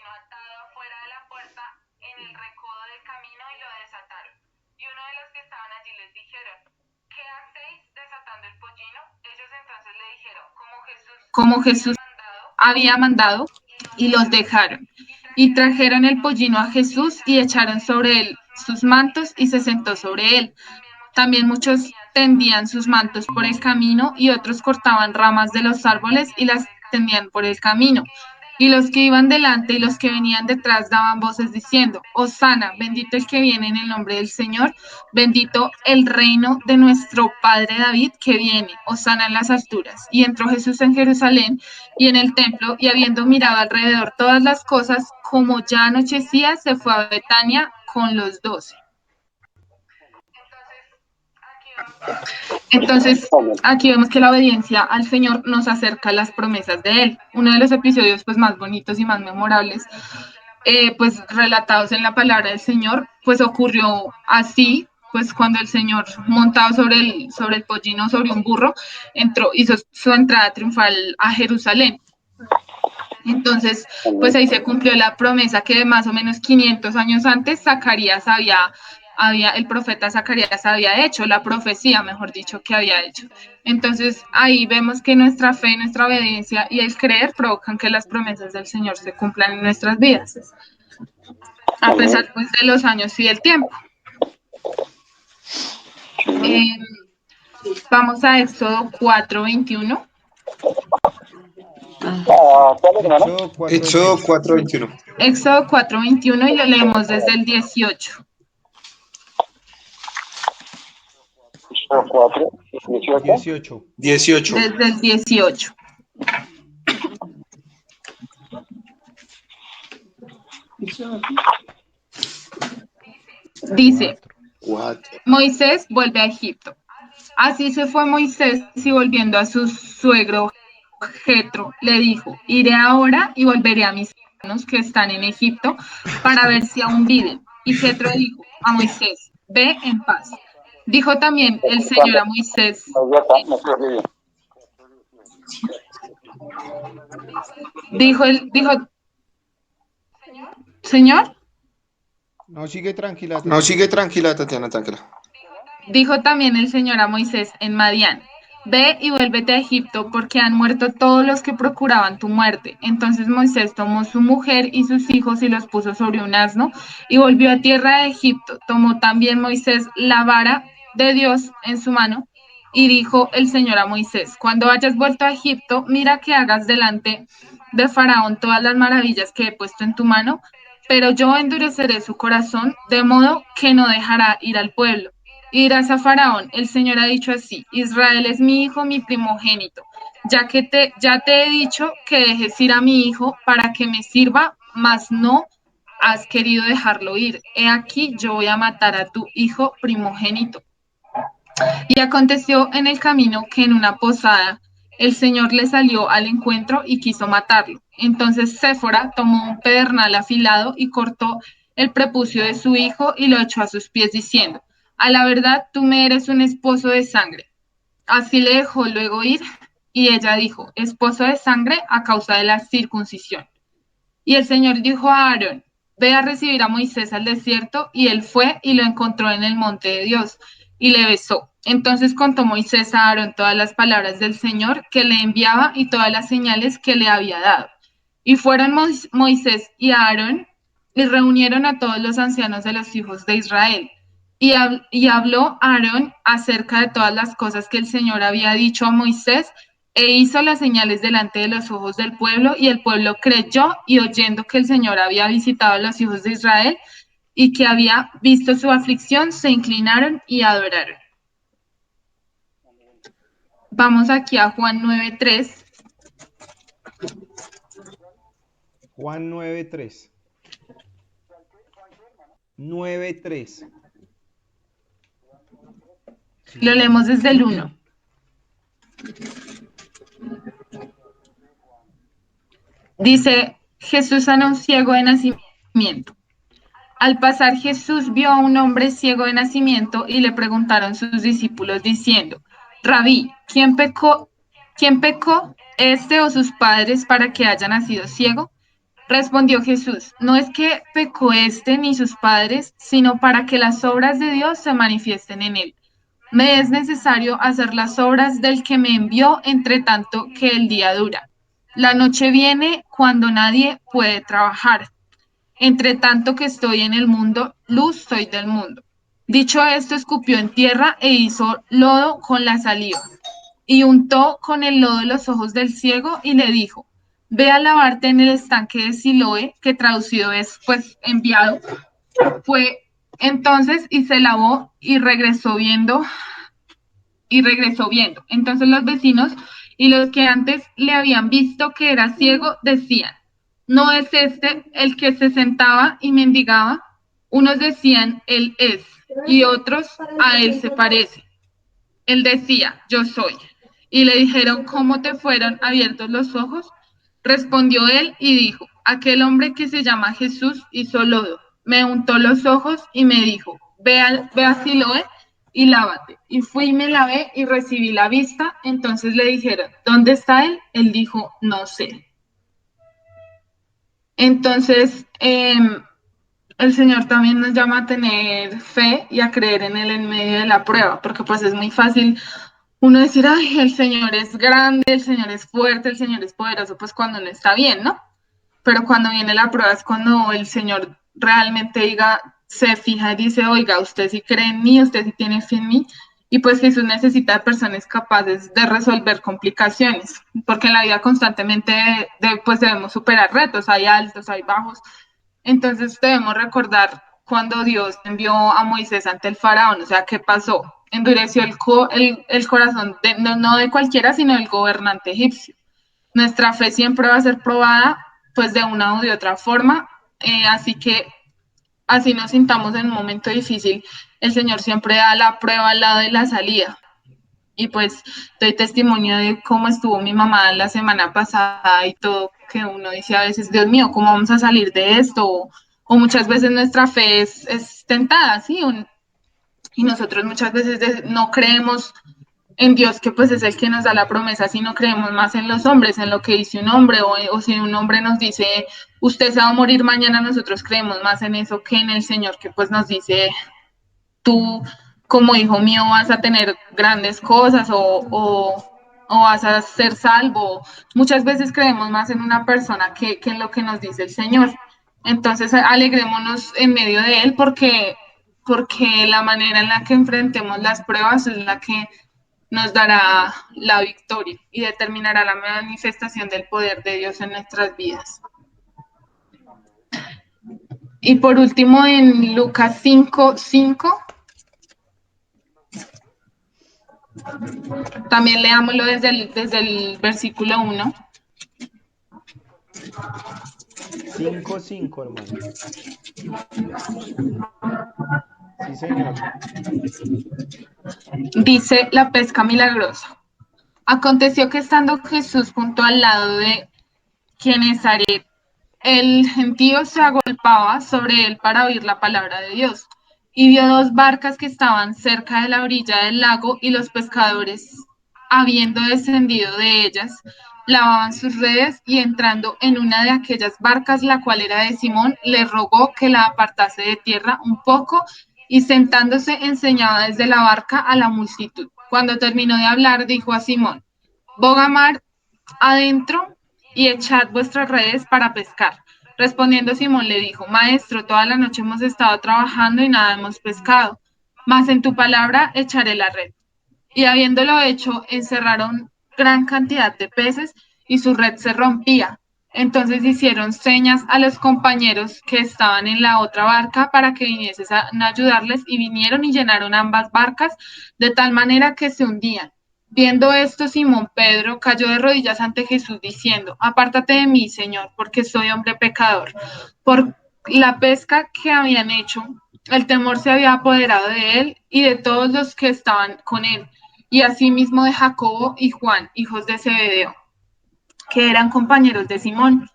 pollino atado afuera de la puerta en el recodo del camino y lo desataron. Y uno de los que estaban allí les dijeron, ¿qué hacéis desatando el pollino? Ellos entonces le dijeron, como Jesús había mandado, y los dejaron. Y trajeron el pollino a Jesús y echaron sobre él sus mantos y se sentó sobre él. También muchos tendían sus mantos por el camino y otros cortaban ramas de los árboles y las tendían por el camino. Y los que iban delante y los que venían detrás daban voces diciendo, Hosana, bendito el que viene en el nombre del Señor, bendito el reino de nuestro padre David que viene, Hosana en las alturas. Y entró Jesús en Jerusalén y en el templo, y habiendo mirado alrededor todas las cosas, como ya anochecía, se fue a Betania con los 12. Entonces, aquí vemos que la obediencia al Señor nos acerca a las promesas de Él. Uno de los episodios pues, más bonitos y más memorables, pues relatados en la palabra del Señor, pues ocurrió así, pues cuando el Señor, montado sobre el pollino, sobre un burro, hizo su entrada triunfal a Jerusalén. Entonces, pues ahí se cumplió la promesa que más o menos 500 años antes el profeta Zacarías había hecho, la profecía, mejor dicho, que había hecho. Entonces, ahí vemos que nuestra fe, nuestra obediencia y el creer provocan que las promesas del Señor se cumplan en nuestras vidas, a pesar pues, de los años y del tiempo. Vamos a Éxodo 4:21. Éxodo 4:21. Éxodo 4:21 y lo leemos desde el 18. 18. Desde el 18. Dice, Moisés vuelve a Egipto. Así se fue Moisés y volviendo a su suegro Jetro, le dijo, iré ahora y volveré a mis hermanos que están en Egipto para ver si aún viven. Y Jetro dijo a Moisés, ve en paz. Dijo también el Señor a Moisés. Dijo, Señor. No, sigue tranquila. Tatiana, tranquila. Dijo también el Señor a Moisés en Madián, ve y vuélvete a Egipto, porque han muerto todos los que procuraban tu muerte. Entonces Moisés tomó su mujer y sus hijos y los puso sobre un asno y volvió a tierra de Egipto. Tomó también Moisés la vara de Dios en su mano y dijo el Señor a Moisés, cuando hayas vuelto a Egipto, mira que hagas delante de Faraón todas las maravillas que he puesto en tu mano, pero yo endureceré su corazón de modo que no dejará ir al pueblo. Y dirás a Faraón, el Señor ha dicho así, Israel es mi hijo, mi primogénito, ya te he dicho que dejes ir a mi hijo para que me sirva, mas no has querido dejarlo ir. He aquí, yo voy a matar a tu hijo primogénito. Y aconteció en el camino que en una posada el Señor le salió al encuentro y quiso matarlo. Entonces Séfora tomó un pedernal afilado y cortó el prepucio de su hijo y lo echó a sus pies diciendo, a la verdad tú me eres un esposo de sangre. Así le dejó luego ir y ella dijo, esposo de sangre a causa de la circuncisión. Y el Señor dijo a Aarón, ve a recibir a Moisés al desierto, y él fue y lo encontró en el monte de Dios, y le besó. Entonces contó Moisés a Aarón todas las palabras del Señor que le enviaba y todas las señales que le había dado. Y fueron Moisés y Aarón y reunieron a todos los ancianos de los hijos de Israel. Y habló Aarón acerca de todas las cosas que el Señor había dicho a Moisés, e hizo las señales delante de los ojos del pueblo, y el pueblo creyó, y oyendo que el Señor había visitado a los hijos de Israel y que había visto su aflicción, se inclinaron y adoraron. Vamos aquí a Juan 9:3. Juan 9:3. 9:3. Lo leemos desde el 1. Dice, Jesús sana a un ciego de nacimiento. Al pasar Jesús vio a un hombre ciego de nacimiento y le preguntaron sus discípulos diciendo, Rabí, ¿quién pecó, este o sus padres para que haya nacido ciego? Respondió Jesús, no es que pecó éste ni sus padres, sino para que las obras de Dios se manifiesten en él. Me es necesario hacer las obras del que me envió, entre tanto que el día dura. La noche viene cuando nadie puede trabajar. Entre tanto que estoy en el mundo, luz soy del mundo. Dicho esto, escupió en tierra e hizo lodo con la saliva, y untó con el lodo los ojos del ciego y le dijo, ve a lavarte en el estanque de Siloé, que traducido es pues enviado. Fue entonces y se lavó y regresó viendo. Entonces los vecinos y los que antes le habían visto que era ciego decían, ¿no es este el que se sentaba y mendigaba? Unos decían, él es, y otros, a él se parece. Él decía, yo soy. Y le dijeron, ¿cómo te fueron abiertos los ojos? Respondió él y dijo, aquel hombre que se llama Jesús hizo lodo, me untó los ojos y me dijo, ve a Siloé y lávate. Y fui y me lavé y recibí la vista. Entonces le dijeron, ¿dónde está él? Él dijo, no sé. Entonces, el Señor también nos llama a tener fe y a creer en Él en medio de la prueba, porque pues es muy fácil uno decir, ay, el Señor es grande, el Señor es fuerte, el Señor es poderoso, pues cuando no está bien, ¿no? Pero cuando viene la prueba es cuando el Señor realmente diga, se fija y dice, oiga, usted sí cree en mí, usted sí tiene fe en mí, y pues Jesús necesita personas capaces de resolver complicaciones, porque en la vida constantemente pues debemos superar retos, hay altos, hay bajos, entonces debemos recordar cuando Dios envió a Moisés ante el faraón, o sea, ¿qué pasó? Endureció el corazón no de cualquiera, sino del gobernante egipcio. Nuestra fe siempre va a ser probada, pues de una u de otra forma, así que así nos sintamos en un momento difícil, el Señor siempre da la prueba al lado de la salida. Y pues doy testimonio de cómo estuvo mi mamá la semana pasada y todo, que uno dice a veces, Dios mío, ¿cómo vamos a salir de esto? O muchas veces nuestra fe es tentada, ¿sí? Y nosotros muchas veces no creemos en Dios, que pues es el que nos da la promesa, sino creemos más en los hombres, en lo que dice un hombre, o si un hombre nos dice, usted se va a morir mañana, nosotros creemos más en eso que en el Señor, que pues nos dice, tú como hijo mío vas a tener grandes cosas o vas a ser salvo. Muchas veces creemos más en una persona que en lo que nos dice el Señor. Entonces, alegrémonos en medio de Él porque la manera en la que enfrentemos las pruebas es la que nos dará la victoria y determinará la manifestación del poder de Dios en nuestras vidas. Y por último, en Lucas 5:5, también leámoslo desde el versículo 1. 5-5, hermano. Sí, señor. Dice la pesca milagrosa. Aconteció que estando Jesús junto al lado de Genezaret, el gentío se agolpaba sobre él para oír la palabra de Dios. Y vio dos barcas que estaban cerca de la orilla del lago, y los pescadores, habiendo descendido de ellas, lavaban sus redes, y entrando en una de aquellas barcas, la cual era de Simón, le rogó que la apartase de tierra un poco, y sentándose enseñaba desde la barca a la multitud. Cuando terminó de hablar, dijo a Simón, boga mar adentro y echad vuestras redes para pescar. Respondiendo Simón le dijo, Maestro, toda la noche hemos estado trabajando y nada hemos pescado, mas en tu palabra echaré la red. Y habiéndolo hecho, encerraron gran cantidad de peces y su red se rompía. Entonces hicieron señas a los compañeros que estaban en la otra barca para que viniesen a ayudarles, y vinieron y llenaron ambas barcas de tal manera que se hundían. Viendo esto, Simón Pedro cayó de rodillas ante Jesús diciendo, apártate de mí, Señor, porque soy hombre pecador. Por la pesca que habían hecho, el temor se había apoderado de él y de todos los que estaban con él, y asimismo de Jacobo y Juan, hijos de Zebedeo, que eran compañeros de Simón.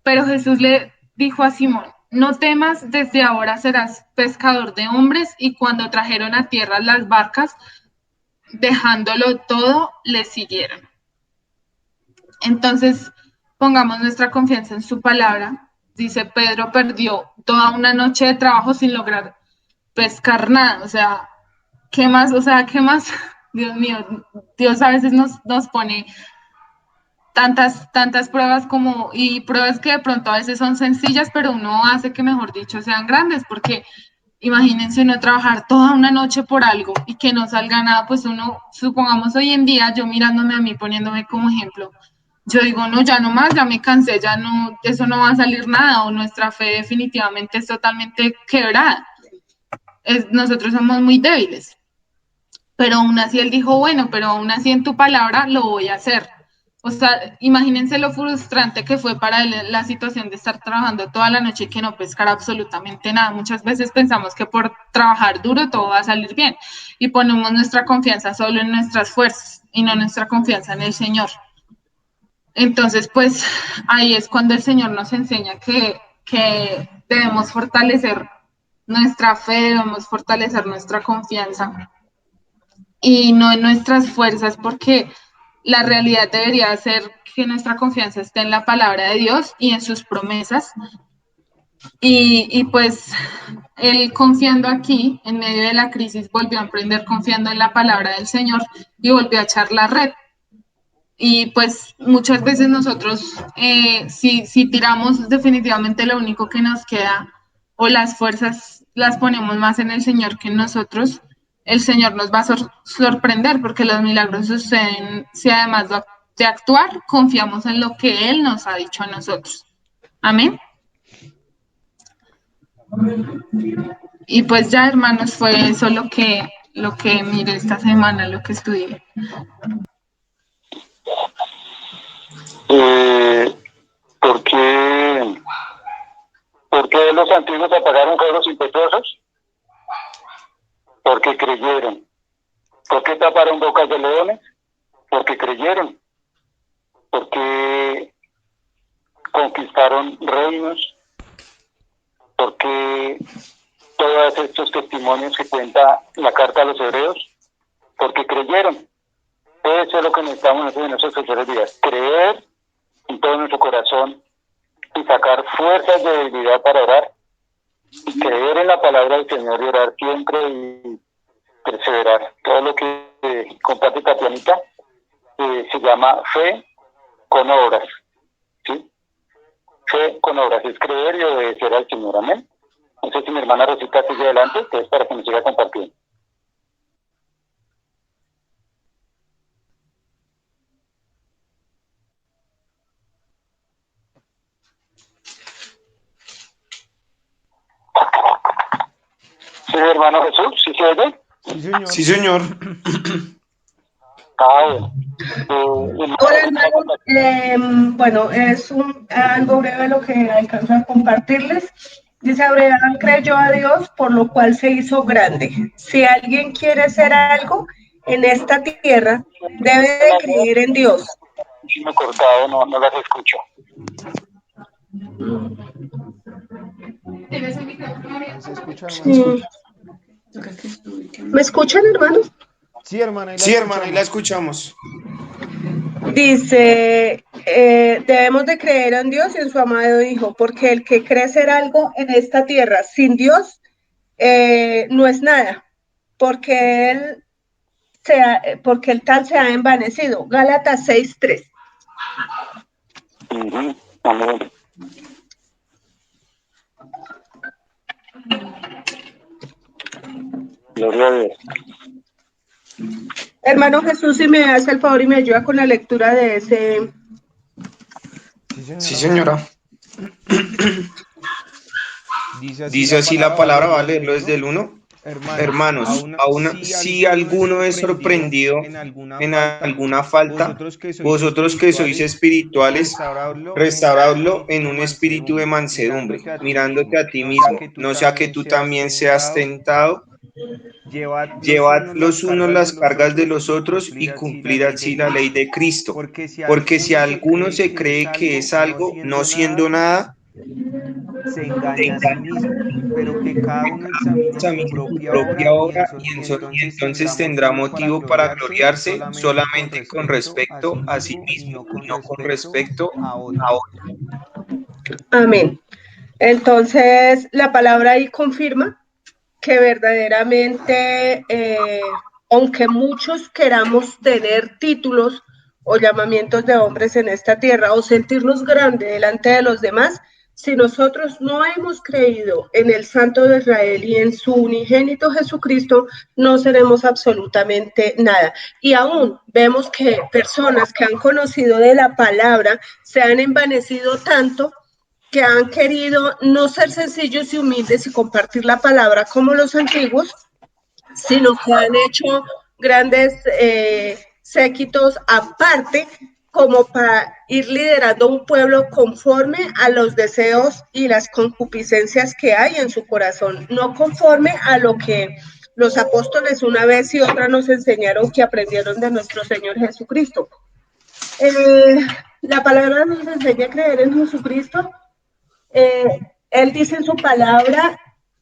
Pero Jesús le dijo a Simón, no temas, desde ahora serás pescador de hombres. Y cuando trajeron a tierra las barcas, dejándolo todo, le siguieron. Entonces, pongamos nuestra confianza en su palabra dice Pedro perdió toda una noche de trabajo sin lograr pescar nada. O sea, ¿qué más? O sea, ¿qué más? Dios mío, Dios a veces nos pone tantas pruebas como, y pruebas que de pronto a veces son sencillas, pero uno hace que, mejor dicho, sean grandes, porque imagínense uno trabajar toda una noche por algo y que no salga nada, pues uno, supongamos hoy en día, yo mirándome a mí, poniéndome como ejemplo, yo digo, no, ya no más, ya me cansé, ya no, eso no va a salir nada, o nuestra fe definitivamente es totalmente quebrada. Nosotros somos muy débiles, pero aún así él dijo, bueno, pero aún así en tu palabra lo voy a hacer. O sea, imagínense lo frustrante que fue para él la situación de estar trabajando toda la noche y que no pescar absolutamente nada. Muchas veces pensamos que por trabajar duro todo va a salir bien y ponemos nuestra confianza solo en nuestras fuerzas y no nuestra confianza en el Señor. Entonces, pues ahí es cuando el Señor nos enseña que debemos fortalecer nuestra fe, debemos fortalecer nuestra confianza y no en nuestras fuerzas, porque la realidad debería ser que nuestra confianza esté en la palabra de Dios y en sus promesas. Y pues él confiando aquí, en medio de la crisis, volvió a emprender confiando en la palabra del Señor y volvió a echar la red. Y pues muchas veces nosotros, si tiramos, definitivamente lo único que nos queda o las fuerzas las ponemos más en el Señor que en nosotros, el Señor nos va a sorprender porque los milagros suceden si además de actuar, confiamos en lo que Él nos ha dicho a nosotros. Amén. Y pues ya, hermanos, fue eso lo que miré esta semana, lo que estudié. ¿Por qué, ¿Por qué los antiguos apagaron fuegos impetuosos? Porque creyeron. ¿Por qué taparon bocas de leones? Porque creyeron. Porque conquistaron reinos. Porque todos estos testimonios que cuenta la carta a los hebreos, porque creyeron. Eso es lo que necesitamos en nuestros terceros días, creer en todo nuestro corazón y sacar fuerzas de debilidad para orar, y creer en la palabra del Señor y orar siempre y perseverar. Todo lo que comparte Tatianita se llama fe con obras, ¿sí? Fe con obras es creer y obedecer al Señor, amén. No sé si mi hermana Rosita sigue adelante, entonces para que me siga compartiendo. ¿Sí, hermano Jesús? ¿Sí se oye? Sí, señor. Sí, señor. Bueno. Hola, hermanos. Bueno, es algo breve lo que alcanzo a compartirles. Dice, Abraham creyó a Dios, por lo cual se hizo grande. Si alguien quiere hacer algo en esta tierra, debe de creer en Dios. Sí, me he cortado, no las escucho. Se escucha, hermano. Sí. ¿Me escuchan, hermanos? Sí, hermana, Sí, hermana, y la escuchamos. Dice, debemos de creer en Dios y en su amado Hijo, porque el que cree ser algo en esta tierra sin Dios no es nada, porque porque el tal se ha envanecido. Gálatas 6:3. Amén. Gloria a Dios. Hermano Jesús, si me hace el favor y me ayuda con la lectura de ese. Sí, señora. Dice así la palabra, va a leerlo desde el 1. Hermanos, aún si alguno es sorprendido en alguna falta, vosotros que sois espirituales, restauradlo en un espíritu de mansedumbre, mirándote a ti mismo, no sea que tú también seas tentado. Llevad los unos las cargas de los otros y cumplid así la ley de Cristo. Porque si alguno se cree que es algo, no siendo nada, se engaña a sí mismo, pero que cada uno examine su propia obra y entonces tendrá motivo para gloriarse solamente con respecto a sí mismo y no con respecto a otros. Amén. Entonces, la palabra ahí confirma que verdaderamente, aunque muchos queramos tener títulos o llamamientos de hombres en esta tierra o sentirnos grandes delante de los demás, si nosotros no hemos creído en el Santo de Israel y en su unigénito Jesucristo, no seremos absolutamente nada. Y aún vemos que personas que han conocido de la palabra se han envanecido tanto que han querido no ser sencillos y humildes y compartir la palabra como los antiguos, sino que han hecho grandes séquitos aparte como para ir liderando un pueblo conforme a los deseos y las concupiscencias que hay en su corazón, no conforme a lo que los apóstoles una vez y otra nos enseñaron que aprendieron de nuestro Señor Jesucristo. La palabra nos enseña a creer en Jesucristo. Él dice en su palabra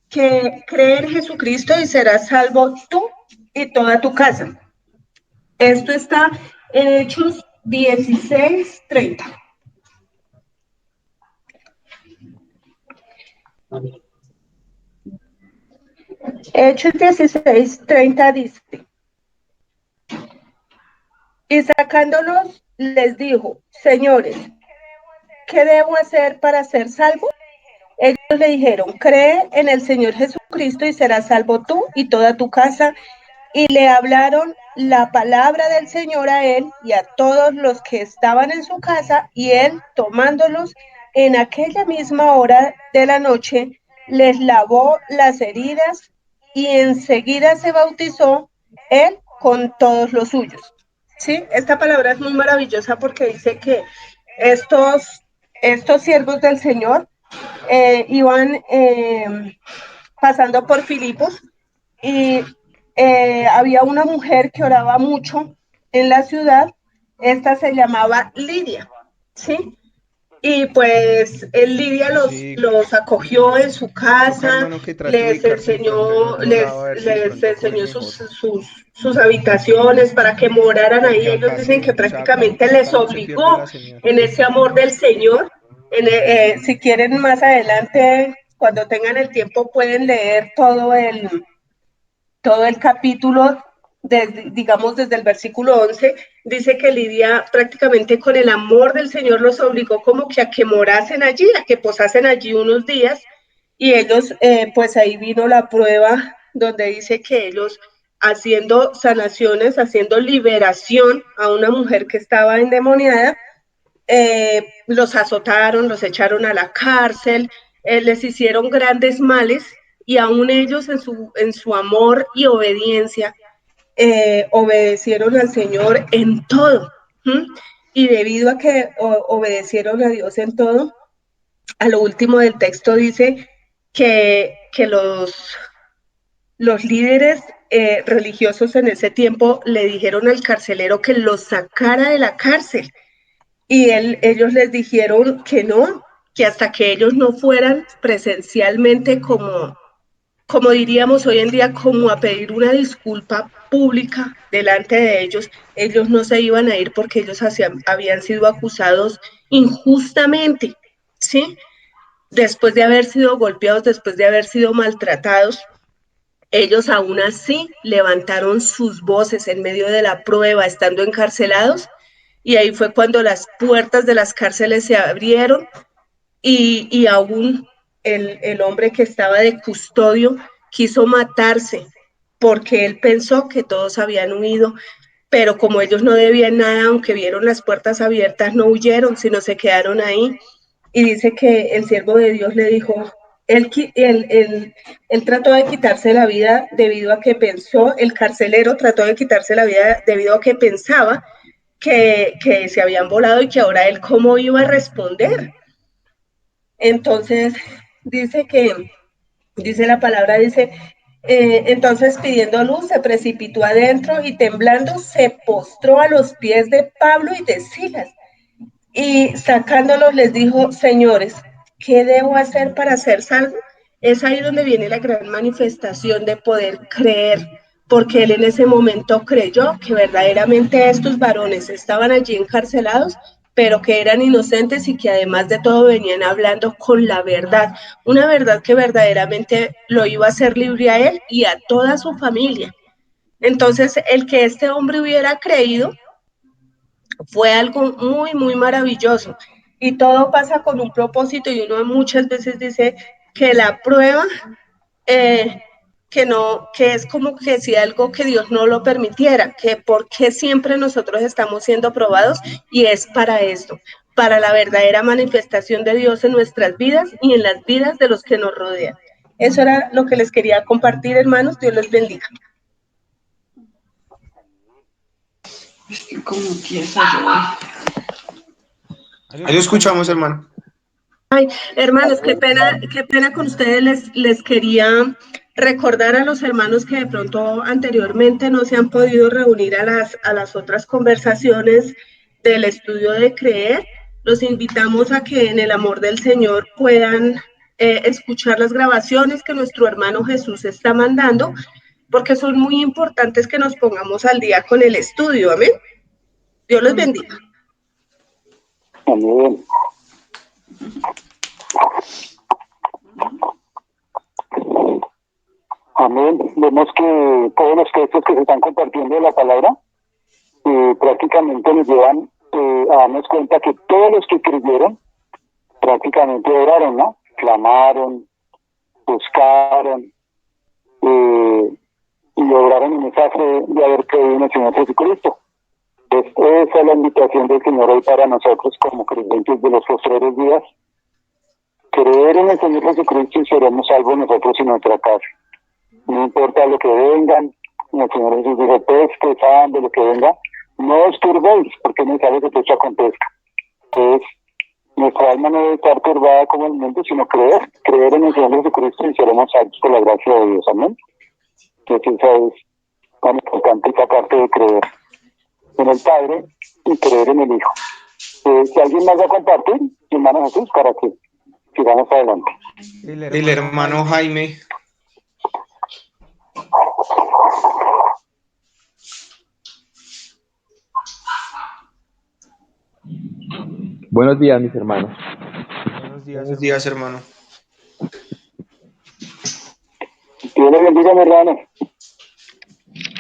que cree en Jesucristo y serás salvo tú y toda tu casa. Esto está en Hechos 16:30. Hechos 16:30 dice: y sacándolos les dijo, señores, ¿qué debo hacer para ser salvo? Ellos le dijeron, cree en el Señor Jesucristo y serás salvo tú y toda tu casa. Y le hablaron la palabra del Señor a él y a todos los que estaban en su casa, y él, tomándolos en aquella misma hora de la noche, les lavó las heridas y enseguida se bautizó él con todos los suyos. ¿Sí? Esta palabra es muy maravillosa porque dice que estos siervos del Señor iban pasando por Filipos y había una mujer que oraba mucho en la ciudad. Esta se llamaba Lidia, ¿sí? Y pues Lidia los acogió en su casa, les enseñó sus habitaciones para que moraran ahí. Ellos dicen que prácticamente les obligó en ese amor del Señor. Si quieren más adelante, cuando tengan el tiempo, pueden leer todo el capítulo, digamos desde el versículo 11, dice que Lidia prácticamente con el amor del Señor los obligó como que a que morasen allí, a que posasen allí unos días, y ellos, pues ahí vino la prueba donde dice que ellos haciendo sanaciones, haciendo liberación a una mujer que estaba endemoniada, los azotaron, los echaron a la cárcel, les hicieron grandes males, y aún ellos en su amor y obediencia obedecieron al Señor en todo. Y debido a que obedecieron a Dios en todo, a lo último del texto dice que los líderes religiosos en ese tiempo le dijeron al carcelero que los sacara de la cárcel. Y ellos les dijeron que no, que hasta que ellos no fueran presencialmente como diríamos hoy en día, como a pedir una disculpa pública delante de ellos no se iban a ir porque ellos habían sido acusados injustamente, ¿sí? Después de haber sido golpeados, después de haber sido maltratados, ellos aún así levantaron sus voces en medio de la prueba, estando encarcelados, y ahí fue cuando las puertas de las cárceles se abrieron y aún el hombre que estaba de custodio quiso matarse porque él pensó que todos habían huido, pero como ellos no debían nada, aunque vieron las puertas abiertas, no huyeron, sino se quedaron ahí. Y dice que el siervo de Dios le dijo, él trató de quitarse la vida debido a que pensó, el carcelero trató de quitarse la vida debido a que pensaba que se habían volado y que ahora él cómo iba a responder. Entonces dice la palabra, entonces pidiendo luz se precipitó adentro y temblando se postró a los pies de Pablo y de Silas, y sacándolos les dijo, señores, ¿qué debo hacer para ser salvo? Es ahí donde viene la gran manifestación de poder creer, porque él en ese momento creyó que verdaderamente estos varones estaban allí encarcelados, pero que eran inocentes y que además de todo venían hablando con la verdad, una verdad que verdaderamente lo iba a hacer libre a él y a toda su familia. Entonces, el que este hombre hubiera creído fue algo muy, muy maravilloso. Y todo pasa con un propósito y uno muchas veces dice que la prueba, eh, que no, que es como que si algo que Dios no lo permitiera, que porque siempre nosotros estamos siendo probados y es para esto, para la verdadera manifestación de Dios en nuestras vidas y en las vidas de los que nos rodean. Eso era lo que les quería compartir, hermanos. Dios los bendiga. Es que como empieza Ahí lo escuchamos, hermano. Ay, hermanos, qué pena con ustedes. Les quería recordar a los hermanos que de pronto anteriormente no se han podido reunir a las otras conversaciones del estudio de creer. Los invitamos a que en el amor del Señor puedan escuchar las grabaciones que nuestro hermano Jesús está mandando, porque son muy importantes que nos pongamos al día con el estudio. Amén. Dios los bendiga. Amén. Amén. Vemos que todos los textos que se están compartiendo de la palabra prácticamente nos llevan a darnos cuenta que todos los que creyeron prácticamente oraron, ¿no? Clamaron, buscaron y obraron en esa fe de haber creído en el Señor Jesucristo. Esa es la invitación del Señor hoy para nosotros como creyentes de los postreros días. Creer en el Señor Jesucristo y seremos salvos nosotros y nuestra casa. No importa lo que vengan, el Señor Jesús dijo, pesque, de lo que venga, no os turbéis, porque no sabe que pesca con pesca. Entonces, nuestra alma no debe estar turbada como el mundo, sino creer en el Señor Jesucristo y seremos salvos por la gracia de Dios. Amén. Entonces, esa es tan importante esa parte de creer en el Padre y creer en el Hijo. Si alguien más va a compartir, hermano Jesús, para que sigamos adelante. El hermano Jaime. Buenos días, mis hermanos. Buenos días, hermano. Dios le bendiga, mi hermano.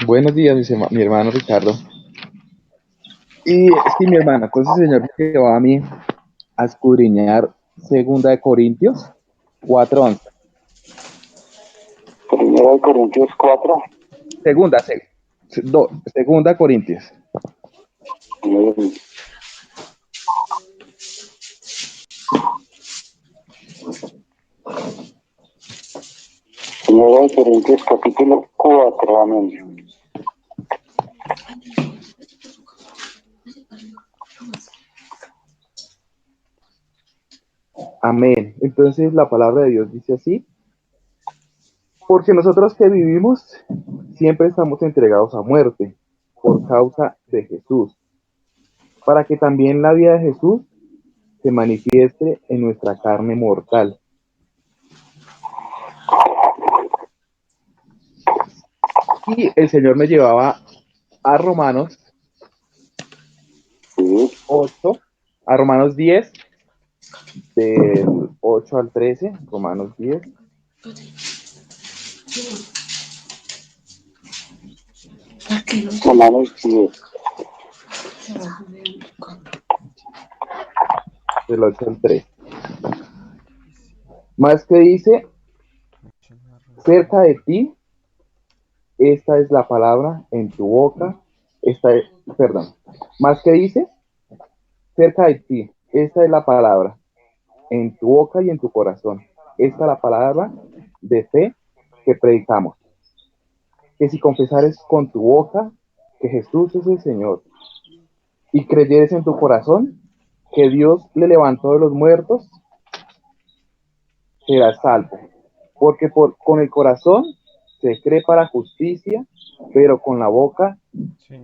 Buenos días, mi hermano Ricardo. Y sí, mi hermano, entonces el Señor me llevó a mí a escudriñar 2 Corintios 4:11. 1 Corintios 4. Segunda Corintios. Primera de Corintios capítulo 4, amén. Amén. Entonces la palabra de Dios dice así: porque nosotros que vivimos siempre estamos entregados a muerte por causa de Jesús, para que también la vida de Jesús se manifieste en nuestra carne mortal. Y el Señor me llevaba a Romanos 8, a Romanos 10, del 8 al 13, Romanos 10. Romanos 10. Del 8 al 13. Más que dice, cerca de ti, esta es la palabra en tu boca, más que dice, cerca de ti, esta es la palabra en tu boca y en tu corazón. Esta es la palabra de fe que predicamos. Que si confesares con tu boca que Jesús es el Señor y creyeres en tu corazón que Dios le levantó de los muertos, serás salvo. Porque con el corazón se cree para justicia, pero con la boca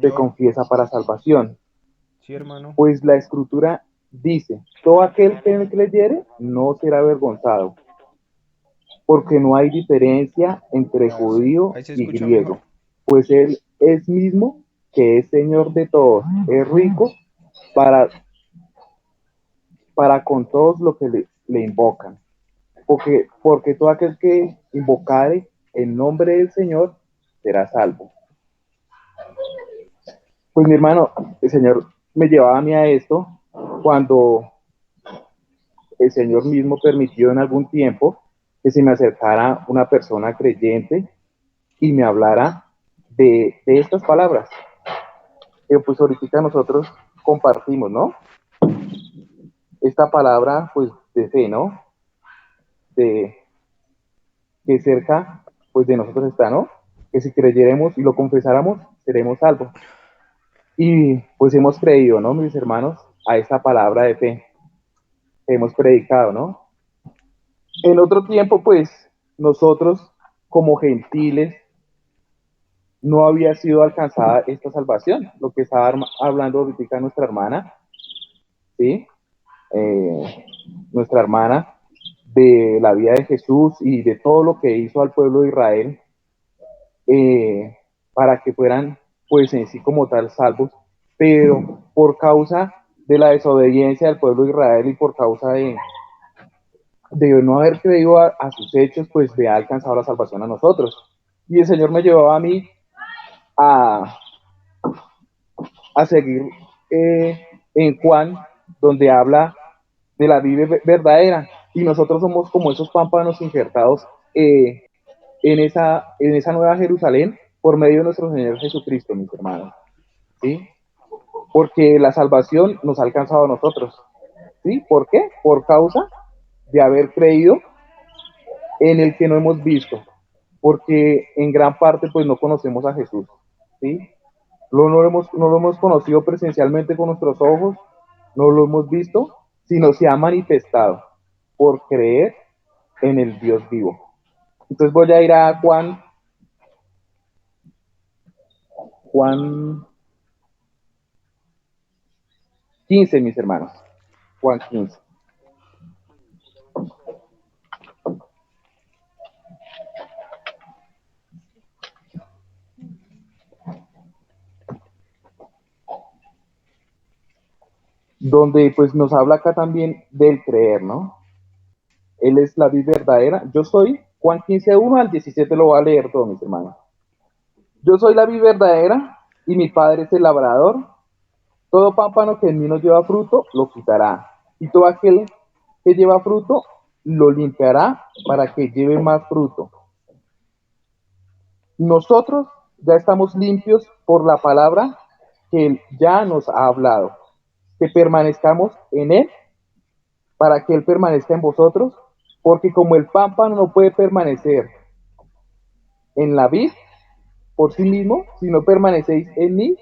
se confiesa para salvación. Sí, hermano. Pues la Escritura dice, todo aquel que me creyere no será avergonzado, porque no hay diferencia entre judío y griego, pues Él es mismo que es Señor de todos, es rico para para con todos los que le invocan. Porque todo aquel que invocare el nombre del Señor será salvo. Pues mi hermano, el Señor me llevaba a mí a esto cuando el Señor mismo permitió en algún tiempo que se me acercara una persona creyente y me hablara de estas palabras que pues ahorita nosotros compartimos, ¿no? Esta palabra pues de fe, ¿no? De que cerca pues de nosotros está, ¿no? Que si creyéremos y lo confesáramos, seremos salvos. Y pues hemos creído, ¿no, mis hermanos? A esta palabra de fe. Hemos predicado, ¿no? En otro tiempo, pues, nosotros como gentiles no había sido alcanzada esta salvación, lo que estaba hablando ahorita nuestra hermana, ¿sí? Nuestra hermana, de la vida de Jesús y de todo lo que hizo al pueblo de Israel, para que fueran, pues, en sí como tal salvos, pero por causa de la desobediencia del pueblo de Israel y por causa de no haber creído a sus hechos, pues le ha alcanzado la salvación a nosotros. Y el Señor me llevaba a mí a, a seguir en Juan, donde habla de la vida verdadera, y nosotros somos como esos pámpanos injertados en esa nueva Jerusalén por medio de nuestro Señor Jesucristo, mis hermanos, ¿sí? Porque la salvación nos ha alcanzado a nosotros, ¿sí? ¿Por qué? Por causa de haber creído en el que no hemos visto, porque en gran parte pues no conocemos a Jesús, ¿sí? No lo hemos conocido presencialmente con nuestros ojos, no lo hemos visto, sino se ha manifestado por creer en el Dios vivo. Entonces voy a ir a Juan 15, mis hermanos. Juan 15. Donde pues nos habla acá también del creer, ¿no? Él es la vida verdadera. Yo soy, Juan 15, 1 al 17 lo voy a leer todo, mis hermanos. Yo soy la vid verdadera y mi padre es el labrador. Todo pámpano que en mí no lleva fruto, lo quitará. Y todo aquel que lleva fruto, lo limpiará para que lleve más fruto. Nosotros ya estamos limpios por la palabra que él ya nos ha hablado. Que permanezcamos en él para que él permanezca en vosotros. Porque como el pámpano no puede permanecer en la vid por sí mismo, si no permanecéis en mí,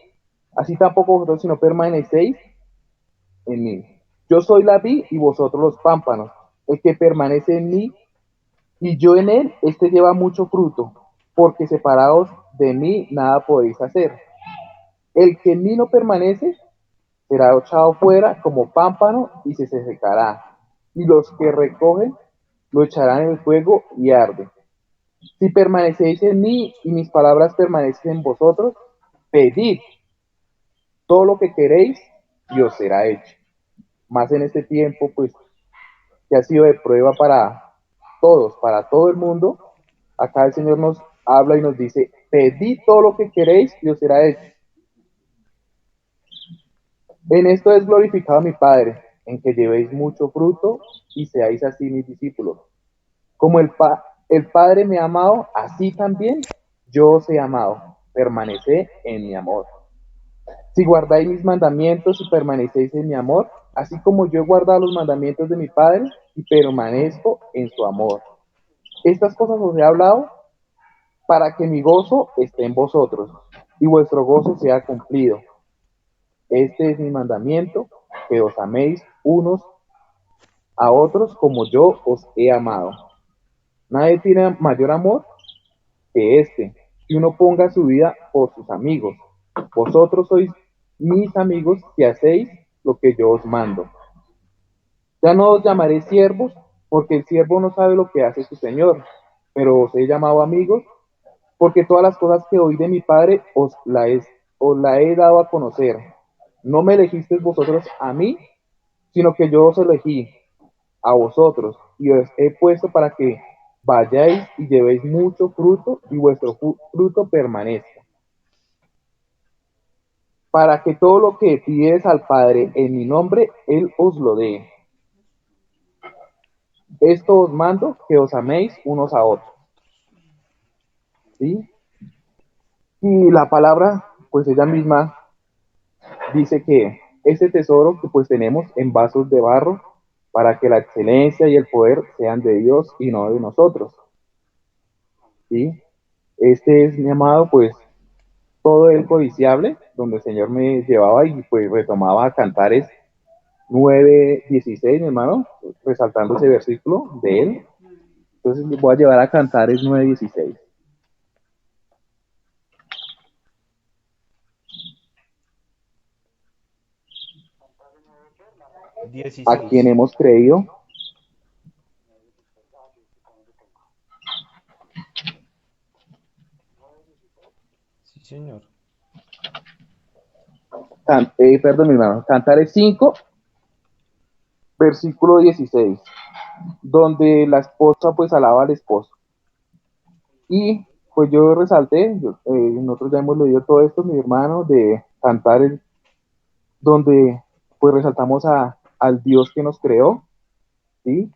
así tampoco vosotros si no permanecéis en mí. Yo soy la vid y vosotros los pámpanos. El que permanece en mí y yo en él, este lleva mucho fruto, porque separados de mí nada podéis hacer. El que en mí no permanece será echado fuera como pámpano y se secará. Y los que recogen lo echarán en el fuego y arde. Si permanecéis en mí y mis palabras permanecen en vosotros, pedid todo lo que queréis y os será hecho. Más en este tiempo, pues, que ha sido de prueba para todos, para todo el mundo, acá el Señor nos habla y nos dice, pedid todo lo que queréis y os será hecho. En esto es glorificado mi Padre, en que llevéis mucho fruto y seáis así mis discípulos. Como el Padre me ha amado, así también yo os he amado. Permaneced en mi amor. Si guardáis mis mandamientos y permanecéis en mi amor, así como yo he guardado los mandamientos de mi Padre y permanezco en su amor. Estas cosas os he hablado para que mi gozo esté en vosotros y vuestro gozo sea cumplido. Este es mi mandamiento, que os améis unos a otros como yo os he amado. Nadie tiene mayor amor que este, que uno ponga su vida por sus amigos. Vosotros sois mis amigos si hacéis lo que yo os mando. Ya no os llamaré siervos, porque el siervo no sabe lo que hace su señor, pero os he llamado amigos, porque todas las cosas que oí de mi Padre os la he dado a conocer. No me elegisteis vosotros a mí, sino que yo os elegí a vosotros y os he puesto para que vayáis y llevéis mucho fruto y vuestro fruto permanezca, para que todo lo que pides al Padre en mi nombre, Él os lo dé. Esto os mando, que os améis unos a otros. ¿Sí? Y la palabra, pues ella misma dice que ese tesoro que pues tenemos en vasos de barro, para que la excelencia y el poder sean de Dios y no de nosotros. ¿Sí? Este es, mi amado, pues todo el codiciable, donde el Señor me llevaba y pues retomaba Cantares 9:16, mi hermano, resaltando ese versículo de él. Entonces les voy a llevar a Cantares 9:16. A quien hemos creído. Sí, señor. Perdón, mi hermano. Cantares 5, versículo 16, donde la esposa pues alaba al esposo. Y pues yo resalté, nosotros ya hemos leído todo esto, mi hermano, de Cantares, donde pues resaltamos al Dios que nos creó, ¿sí?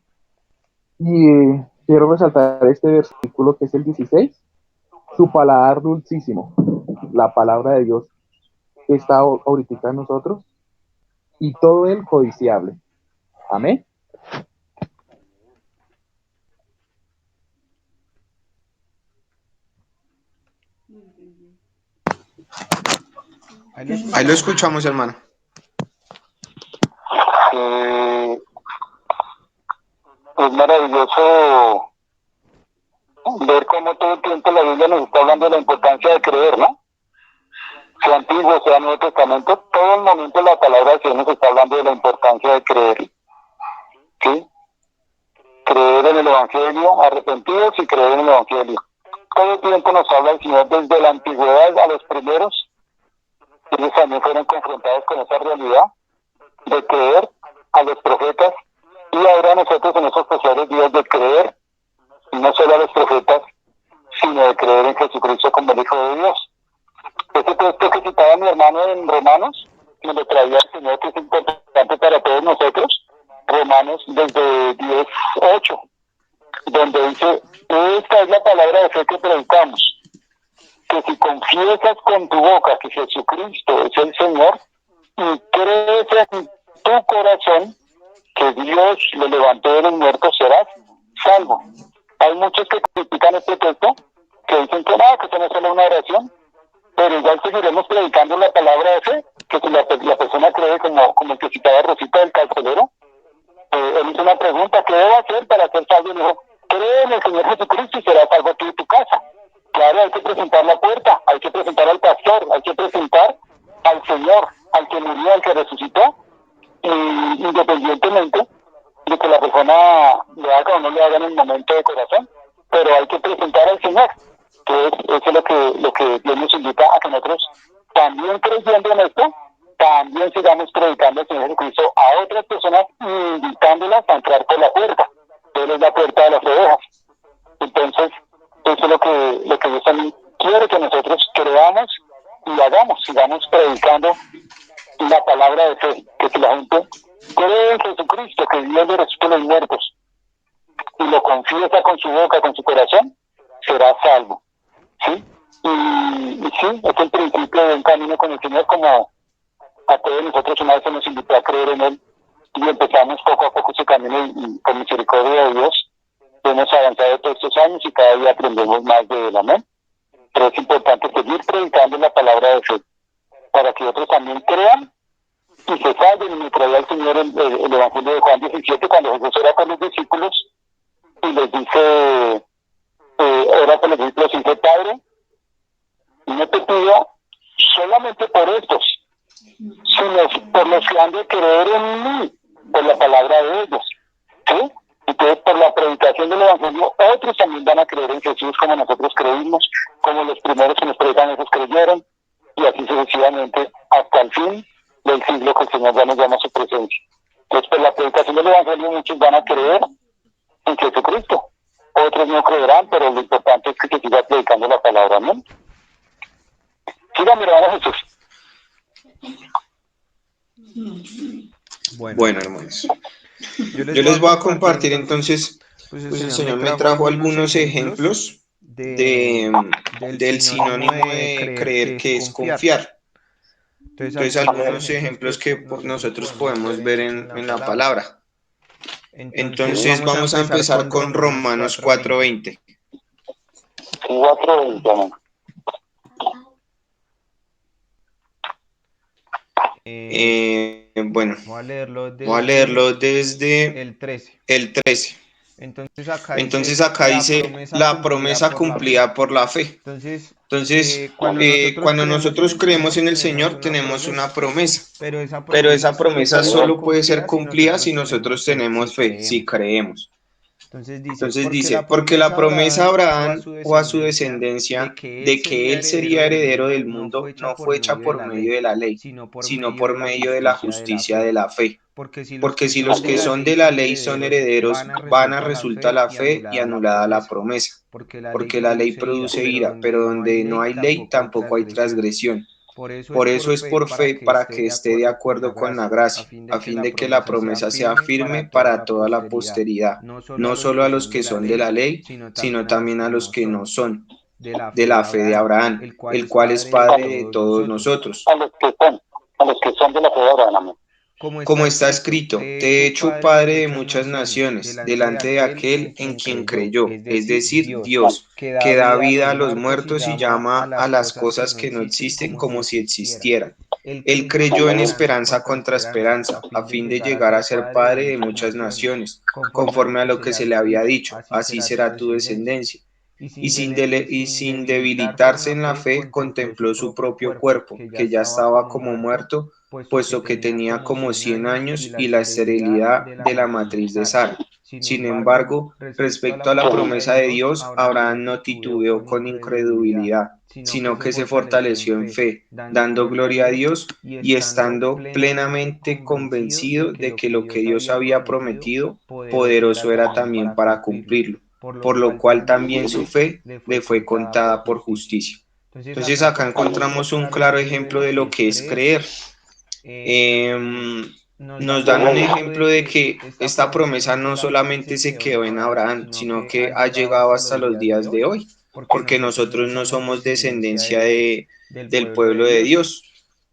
Y quiero resaltar este versículo que es el 16, su paladar dulcísimo, la palabra de Dios que está ahorita en nosotros, y todo el codiciable. Amén. Ahí lo escuchamos, hermano. Es maravilloso ver cómo todo el tiempo la Biblia nos está hablando de la importancia de creer, ¿no? Sea Antiguo, sea Nuevo Testamento, todo el momento la palabra de Dios nos está hablando de la importancia de creer, ¿sí? Creer en el Evangelio, arrepentidos y creer en el Evangelio. Todo el tiempo nos habla el Señor desde la antigüedad a los primeros. Ellos también fueron confrontados con esa realidad de creer a los profetas, y ahora nosotros en esos posteriores días de creer, no solo a los profetas, sino de creer en Jesucristo como el Hijo de Dios. Ese texto que citaba mi hermano en Romanos, me lo traía el Señor, que es importante para todos nosotros. Romanos desde 10:8, donde dice: esta es la palabra de fe que predicamos, que si confiesas con tu boca que Jesucristo es el Señor y crees en tu corazón que Dios le levantó de los muertos, serás salvo. Hay muchos que critican este texto, que dicen que nada, que esto no es solo una oración, pero igual seguiremos predicando la palabra de fe, que si la persona cree, como el que citaba Rosita del carcelero, él hizo una pregunta: ¿qué debo hacer para ser salvo? Y dijo: cree en el Señor Jesucristo y serás salvo tú y tu casa. Claro, hay que presentar la puerta, hay que presentar al pastor, hay que presentar al Señor, al que murió, al que resucitó, y independientemente de que la persona lo haga o no lo haga en el momento de corazón, pero hay que presentar al Señor, que eso es lo que Dios nos invita a que nosotros, también creyendo en esto, también sigamos predicando al Señor Jesucristo a otras personas, invitándolas a entrar por la puerta. Él es la puerta de las ovejas. Entonces, eso es lo que Dios también quiere que nosotros creamos y hagamos, sigamos predicando la palabra de fe, que si la gente cree en Jesucristo, que Dios le resucitó los muertos, y lo confiesa con su boca, con su corazón, será salvo, ¿sí? Y sí, es el principio de un camino con el Señor, como a todos nosotros una vez se nos invitó a creer en Él, y empezamos poco a poco ese camino, y con misericordia de Dios hemos avanzado todos estos años y cada día aprendemos más de Él, amén. Pero es importante seguir predicando la palabra de fe, para que otros también crean y se salven. Y me traía el Señor el Evangelio de Juan 17, cuando Jesús ora por los discípulos y les dice, ora por los discípulos y dice: Padre, no te pido solamente por estos, sino por los que han de creer en mí, por la palabra de ellos, ¿sí? Entonces, por la predicación del Evangelio, otros también van a creer en Jesús como nosotros creímos, como los primeros que nos predican, esos creyeron, y así sucesivamente hasta el fin del siglo, que el Señor ya nos llama a su presencia. Entonces, por la predicación del Evangelio muchos van a creer en Jesucristo. Otros no creerán, pero lo importante es que se siga predicando la palabra, ¿no? Siga, mi hermano Jesús. Bueno, hermanos. Yo les voy a compartir entonces, pues el Señor me trajo algunos ejemplos del sinónimo de creer, que es confiar. Entonces, algunos ejemplos que nosotros podemos ver en la palabra. Entonces, vamos a empezar con Romanos 4:20. 4:20. Bueno, Voy voy a leerlo desde el 13. el 13. Entonces Acá dice la promesa cumplida por la fe. Entonces, cuando nosotros creemos en el Señor, tenemos una promesa, pero esa promesa solo puede ser cumplida si nosotros tenemos fe, si creemos. Entonces dice, porque la promesa a Abraham o a su descendencia de que él sería heredero del mundo no fue hecha por medio de la ley, sino por medio de la justicia de la fe. Porque si los que son de la ley son herederos, vana resulta la fe y anulada la promesa. Porque la ley produce ira, pero donde no hay ley tampoco hay transgresión. Por eso es por fe para que esté de acuerdo con la gracia, a fin de que la promesa sea firme para toda la posteridad, no solo a los que son de la ley, sino también a los que no son, de la fe de Abraham, el cual es Padre de todos nosotros. A los que son de la fe de Abraham. Como está escrito, te he hecho Padre de muchas naciones, delante de aquel en quien creyó, es decir, Dios, que da vida a los muertos y llama a las cosas que no existen como si existieran. Él creyó en esperanza contra esperanza, a fin de llegar a ser Padre de muchas naciones, conforme a lo que se le había dicho, así será tu descendencia. Y sin debilitarse en la fe, contempló su propio cuerpo, que ya estaba como muerto, puesto que tenía como 100 años y la esterilidad de la matriz de Sara. Sin embargo, respecto a la promesa de Dios, Abraham no titubeó con incredulidad, sino que se fortaleció en fe, dando gloria a Dios y estando plenamente convencido de que lo que Dios había prometido, poderoso era también para cumplirlo, por lo cual también su fe le fue contada por justicia. Entonces acá encontramos un claro ejemplo de lo que es creer. Nos dan un ejemplo de que esta promesa no solamente se quedó en Abraham, sino que ha llegado hasta los días de hoy, porque nosotros no somos descendencia del pueblo de Dios,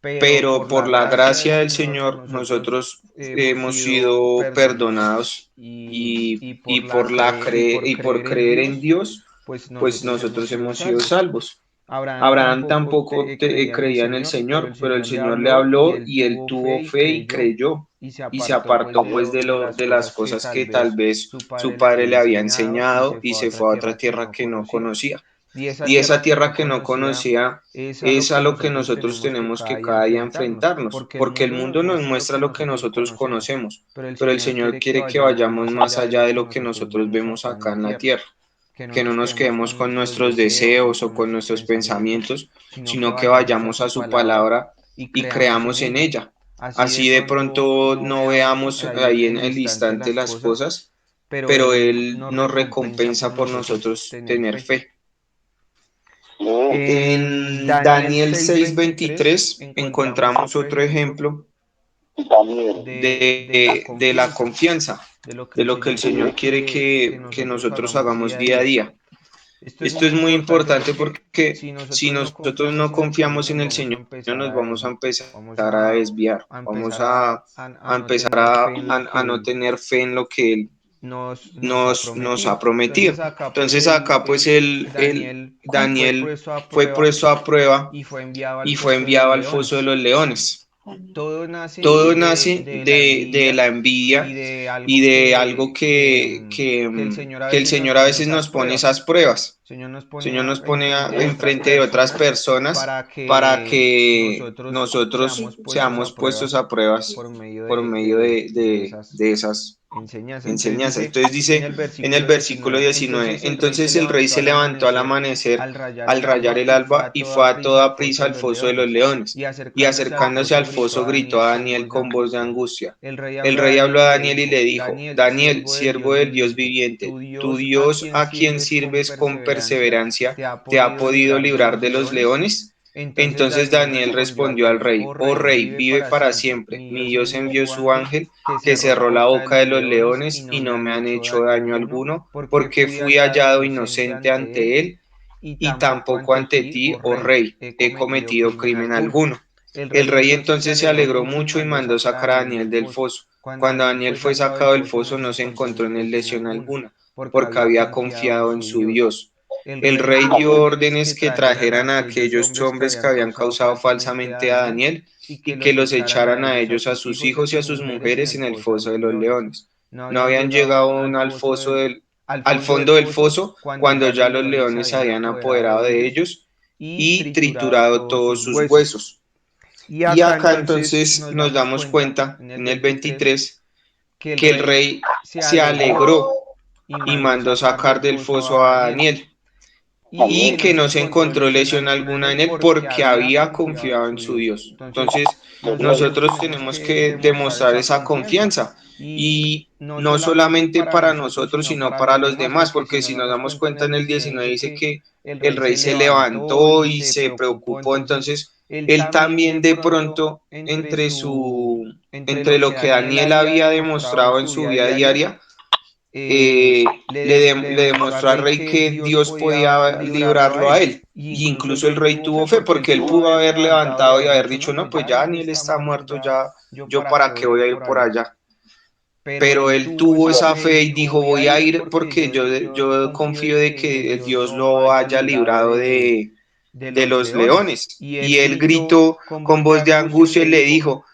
pero por la gracia del Señor nosotros hemos sido perdonados y por creer en Dios, pues nosotros hemos sido salvos. Abraham tampoco creía en el Señor, pero el Señor le habló y él tuvo fe y creyó y se apartó pues de las cosas que tal vez su padre le había enseñado y se fue a otra tierra que no conocía. Y esa tierra que no conocía es a lo que nosotros tenemos que cada día enfrentarnos, porque el mundo nos muestra lo que nosotros conocemos, pero el Señor quiere que vayamos más allá de lo que nosotros vemos acá en la tierra, que no nos quedemos con nuestros deseos o con nuestros pensamientos, sino que vayamos a su palabra y creamos en ella. Así de pronto no veamos ahí en el instante las cosas, pero Él nos recompensa por nosotros tener fe. En Daniel 6:23 encontramos otro ejemplo de la confianza, de lo que el Señor quiere que nosotros hagamos día a día. Esto es muy importante porque si nosotros no confiamos en el Señor, nos vamos a empezar a desviar, vamos a empezar a no tener fe en lo que Él nos ha prometido. Entonces acá pues Daniel fue puesto a prueba y fue enviado al foso de los leones. Todo nace de la envidia y de algo que el Señor a veces nos pone esas pruebas. El Señor nos pone enfrente de otras personas para que nosotros seamos puestos a pruebas por medio de esas enseñanza. Entonces dice en el versículo 19, entonces el rey se levantó al amanecer, al rayar el alba, y fue a toda prisa al foso de los leones, y acercándose al foso gritó a Daniel con voz de angustia. El rey habló a Daniel y le dijo, Daniel, siervo del Dios viviente, tu Dios a quien sirves con perseverancia, ¿te ha podido librar de los leones? Entonces Daniel respondió al rey, oh rey, vive para siempre. Mi Dios envió su ángel que cerró la boca de los leones y no me han hecho daño alguno, porque fui hallado inocente ante él y tampoco ante ti, oh rey, he cometido crimen alguno. El rey entonces se alegró mucho y mandó sacar a Daniel del foso. Cuando Daniel fue sacado del foso no se encontró en él lesión alguna, porque había confiado en su Dios. El rey dio órdenes que trajeran a aquellos hombres que habían causado falsamente a Daniel y que los echaran a ellos, a sus hijos y a sus mujeres en el foso de los leones. No habían llegado aún al fondo del foso cuando ya los leones se habían apoderado de ellos y triturado todos sus huesos. Y acá entonces nos damos cuenta en el 23 que el rey se alegró y mandó sacar del foso a Daniel y que no se encontró lesión alguna en él porque había confiado en su Dios. Entonces, nosotros tenemos que demostrar esa confianza y no solamente para nosotros, sino para los demás, porque si nos damos cuenta en el 19 dice que el rey se levantó y se preocupó, entonces él también de pronto entre lo que Daniel había demostrado en su vida diaria, le demostró al rey que Dios podía librarlo a él. Y incluso el rey tuvo fe porque él pudo haber levantado y haber dicho, no, pues ya Daniel está muerto, ya yo para qué voy a ir por allá. Pero él tuvo esa fe y dijo, voy a ir porque yo confío de que Dios lo haya librado de los leones. Y él gritó con voz de angustia y le dijo,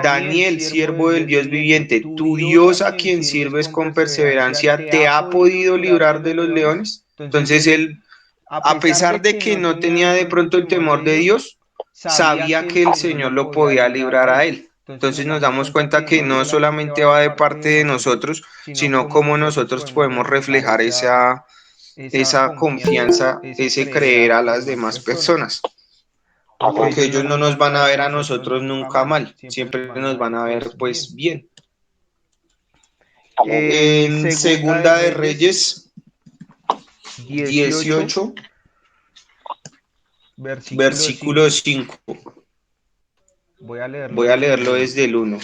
Daniel, siervo del Dios viviente, ¿tu Dios a quien sirves con perseverancia te ha podido librar de los leones? Entonces él, a pesar de que no tenía de pronto el temor de Dios, sabía que el Señor lo podía librar a él. Entonces nos damos cuenta que no solamente va de parte de nosotros, sino cómo nosotros podemos reflejar esa confianza, ese creer a las demás personas. Porque ellos no nos van a ver a nosotros nunca mal, siempre nos van a ver pues bien. En Segunda de Reyes 18, versículo 5. Voy a leerlo desde el 1.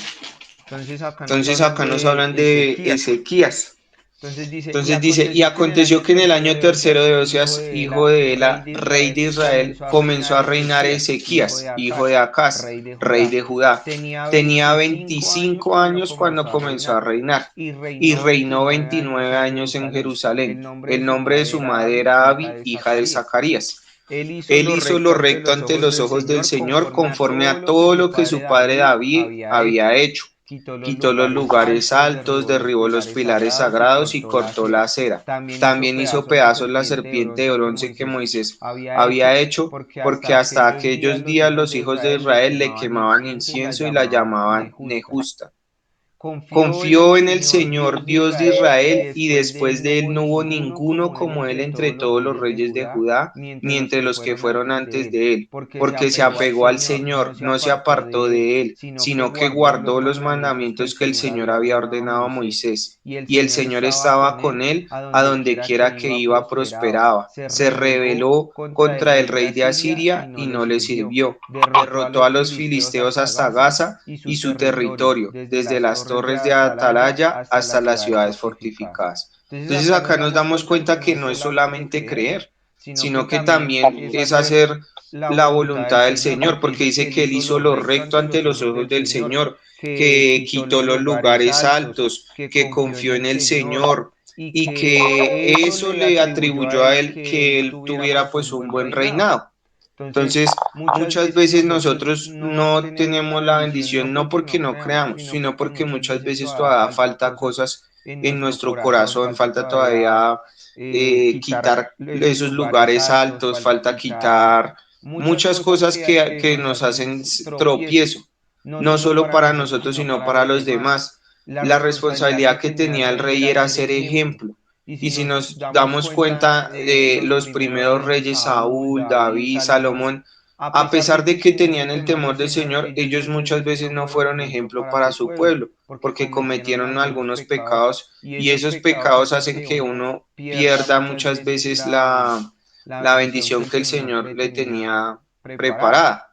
Entonces acá nos hablan de Ezequías. Entonces dice, y aconteció que en el año tercero de Oseas, hijo de Ela, rey de Israel, comenzó a reinar Ezequías, hijo de Acaz, rey de Judá. Tenía 25 años cuando comenzó a reinar, y reinó 29 años en Jerusalén. El nombre de su madre era Abi, hija de Zacarías. Él hizo lo recto ante los ojos del Señor, conforme a todo lo que su padre David había hecho. Quitó los lugares altos, derribó los pilares sagrados y cortó la acera. También hizo pedazos la serpiente de bronce que Moisés había hecho, porque hasta aquellos días los hijos de Israel le quemaban incienso y la llamaban Nehusta. Confió en el Señor Dios de Israel y después de él no hubo ninguno como él entre todos los reyes de Judá, ni entre los que fueron antes de él, porque se apegó al Señor, no se apartó de él, sino que guardó los mandamientos que el Señor había ordenado a Moisés. Y el Señor estaba con él, a donde quiera que iba prosperaba. Se rebeló contra el rey de Asiria y no le sirvió. Derrotó a los filisteos hasta Gaza y su territorio, desde las torres de Atalaya hasta las ciudades fortificadas. Entonces acá nos damos cuenta que no es solamente creer, sino que también es hacer la voluntad del Señor, porque dice que él hizo lo recto ante los ojos del Señor, que quitó los lugares altos, que confió en el Señor y que eso le atribuyó a él que él tuviera pues un buen reinado. Entonces, muchas veces nosotros no tenemos la bendición, no porque no creamos, sino porque muchas veces todavía falta cosas en nuestro corazón, falta todavía quitar esos lugares altos, falta quitar muchas cosas que nos hacen tropiezo, no solo para nosotros, sino para los demás. la responsabilidad que tenía el rey era ser ejemplo. Y si nos damos cuenta de los primeros reyes, Saúl, David, Salomón, a pesar de que tenían el temor del Señor, ellos muchas veces no fueron ejemplo para su pueblo, porque cometieron algunos pecados y esos pecados hacen que uno pierda muchas veces la bendición que el Señor le tenía preparada.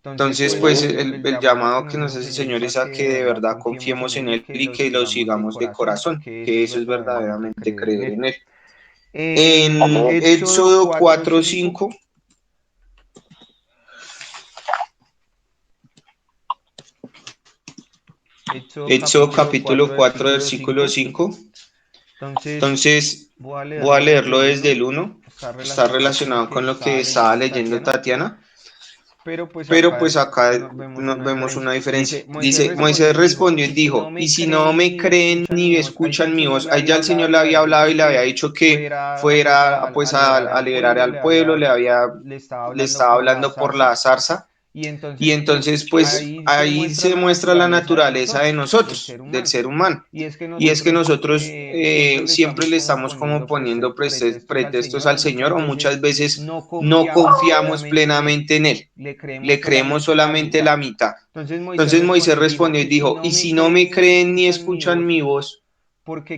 Entonces, pues el llamado que nos hace el Señor es a que de verdad confiemos en Él y que lo sigamos de corazón, que eso es verdaderamente creer en Él. En Éxodo 4:5. Éxodo capítulo 4, versículo 5. Entonces, voy a leerlo desde el 1. Está relacionado con lo que estaba leyendo Tatiana. Pero pues acá vemos una diferencia. Dice, Moisés respondió y dijo, y si no me creen ni escuchan mi voz, ahí ya el Señor le había hablado y le había dicho que fuera pues a liberar al pueblo, le estaba hablando por la zarza. Y entonces, pues ahí se muestra la naturaleza de nosotros, del ser humano. Y es que nosotros siempre le estamos como poniendo pretextos al Señor o muchas veces no confiamos plenamente en Él. Le creemos solamente la mitad. Entonces Moisés respondió y dijo, y si no me creen ni escuchan mi voz,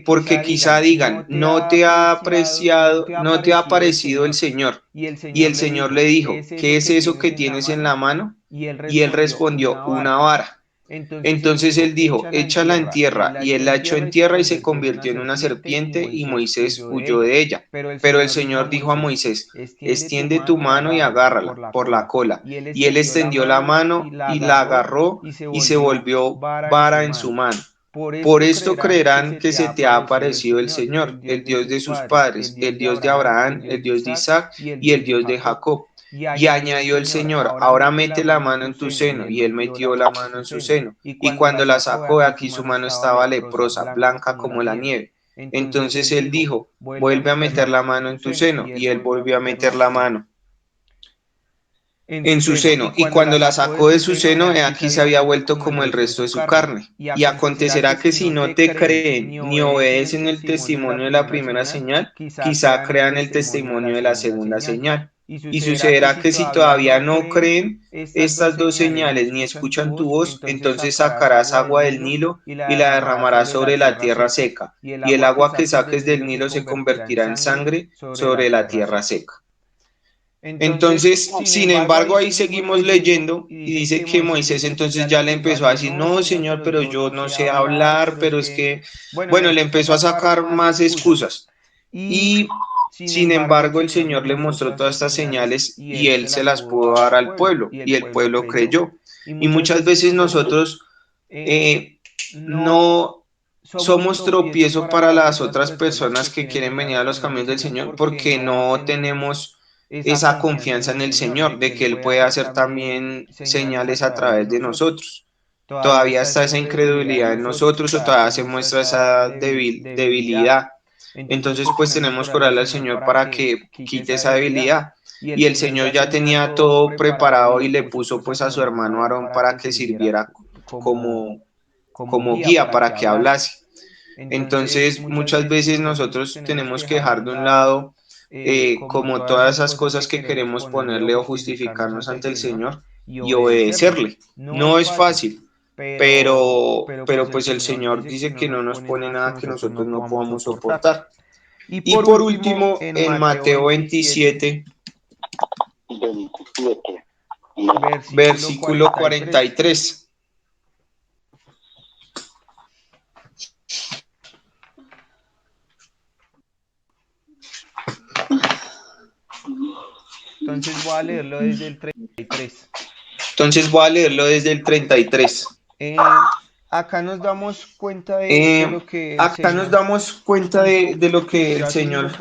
porque quizá digan, no te ha apreciado, no te ha aparecido el Señor. Y el Señor le dijo, ¿qué es eso que tienes en la mano? Y él respondió, una vara. Entonces él dijo, échala en tierra. Y él la echó en tierra y se convirtió en una serpiente y Moisés huyó de ella. Pero el Señor dijo a Moisés, extiende tu mano y agárrala por la cola. Y él extendió la mano y la agarró y se volvió vara en su mano. Por esto creerán que se te ha aparecido el Señor, el Dios de sus padres, el Dios de Abraham, el Dios de Isaac y el Dios de Jacob. Y añadió el Señor, ahora mete la mano en tu seno. Y él metió la mano en su seno. Y cuando la sacó de aquí, su mano estaba leprosa, blanca como la nieve. Entonces él dijo, vuelve a meter la mano en tu seno. Y él volvió a meter la mano en su seno, y cuando la sacó de su seno, he aquí se había vuelto como el resto de su carne. Y acontecerá que si no te creen ni obedecen el testimonio de la primera señal, quizá crean el testimonio de la segunda señal. Y sucederá que si todavía no creen estas dos señales ni escuchan tu voz, entonces sacarás agua del Nilo y la derramarás sobre la tierra seca, y el agua que saques del Nilo se convertirá en sangre sobre la tierra seca. Entonces, sin embargo, ahí seguimos leyendo y dice que Moisés entonces ya le empezó a decir, no, Señor, pero yo no sé hablar, pero es que, bueno, le empezó a sacar más excusas. Y sin embargo, el Señor le mostró todas estas señales y él se las pudo dar al pueblo y el pueblo creyó. Y muchas veces nosotros no somos tropiezo para las otras personas que quieren venir a los caminos del Señor porque no tenemos esa confianza en el Señor, de que Él puede hacer también señales a través de nosotros. Todavía está esa incredulidad en nosotros o todavía se muestra esa debilidad. Entonces, pues tenemos que orarle al Señor para que quite esa debilidad. Y el Señor ya tenía todo preparado y le puso pues a su hermano Aarón para que sirviera como guía, para que hablase. Entonces, muchas veces nosotros tenemos que dejar de un lado como todas esas cosas que queremos ponerle o justificarnos ante el Señor y obedecerle. No es fácil, pero pues el Señor dice que no nos pone nada que nosotros no podamos soportar. Y por último, en Mateo 27, versículo 43. Entonces voy a leerlo desde el 33. Acá nos damos cuenta de lo que el Señor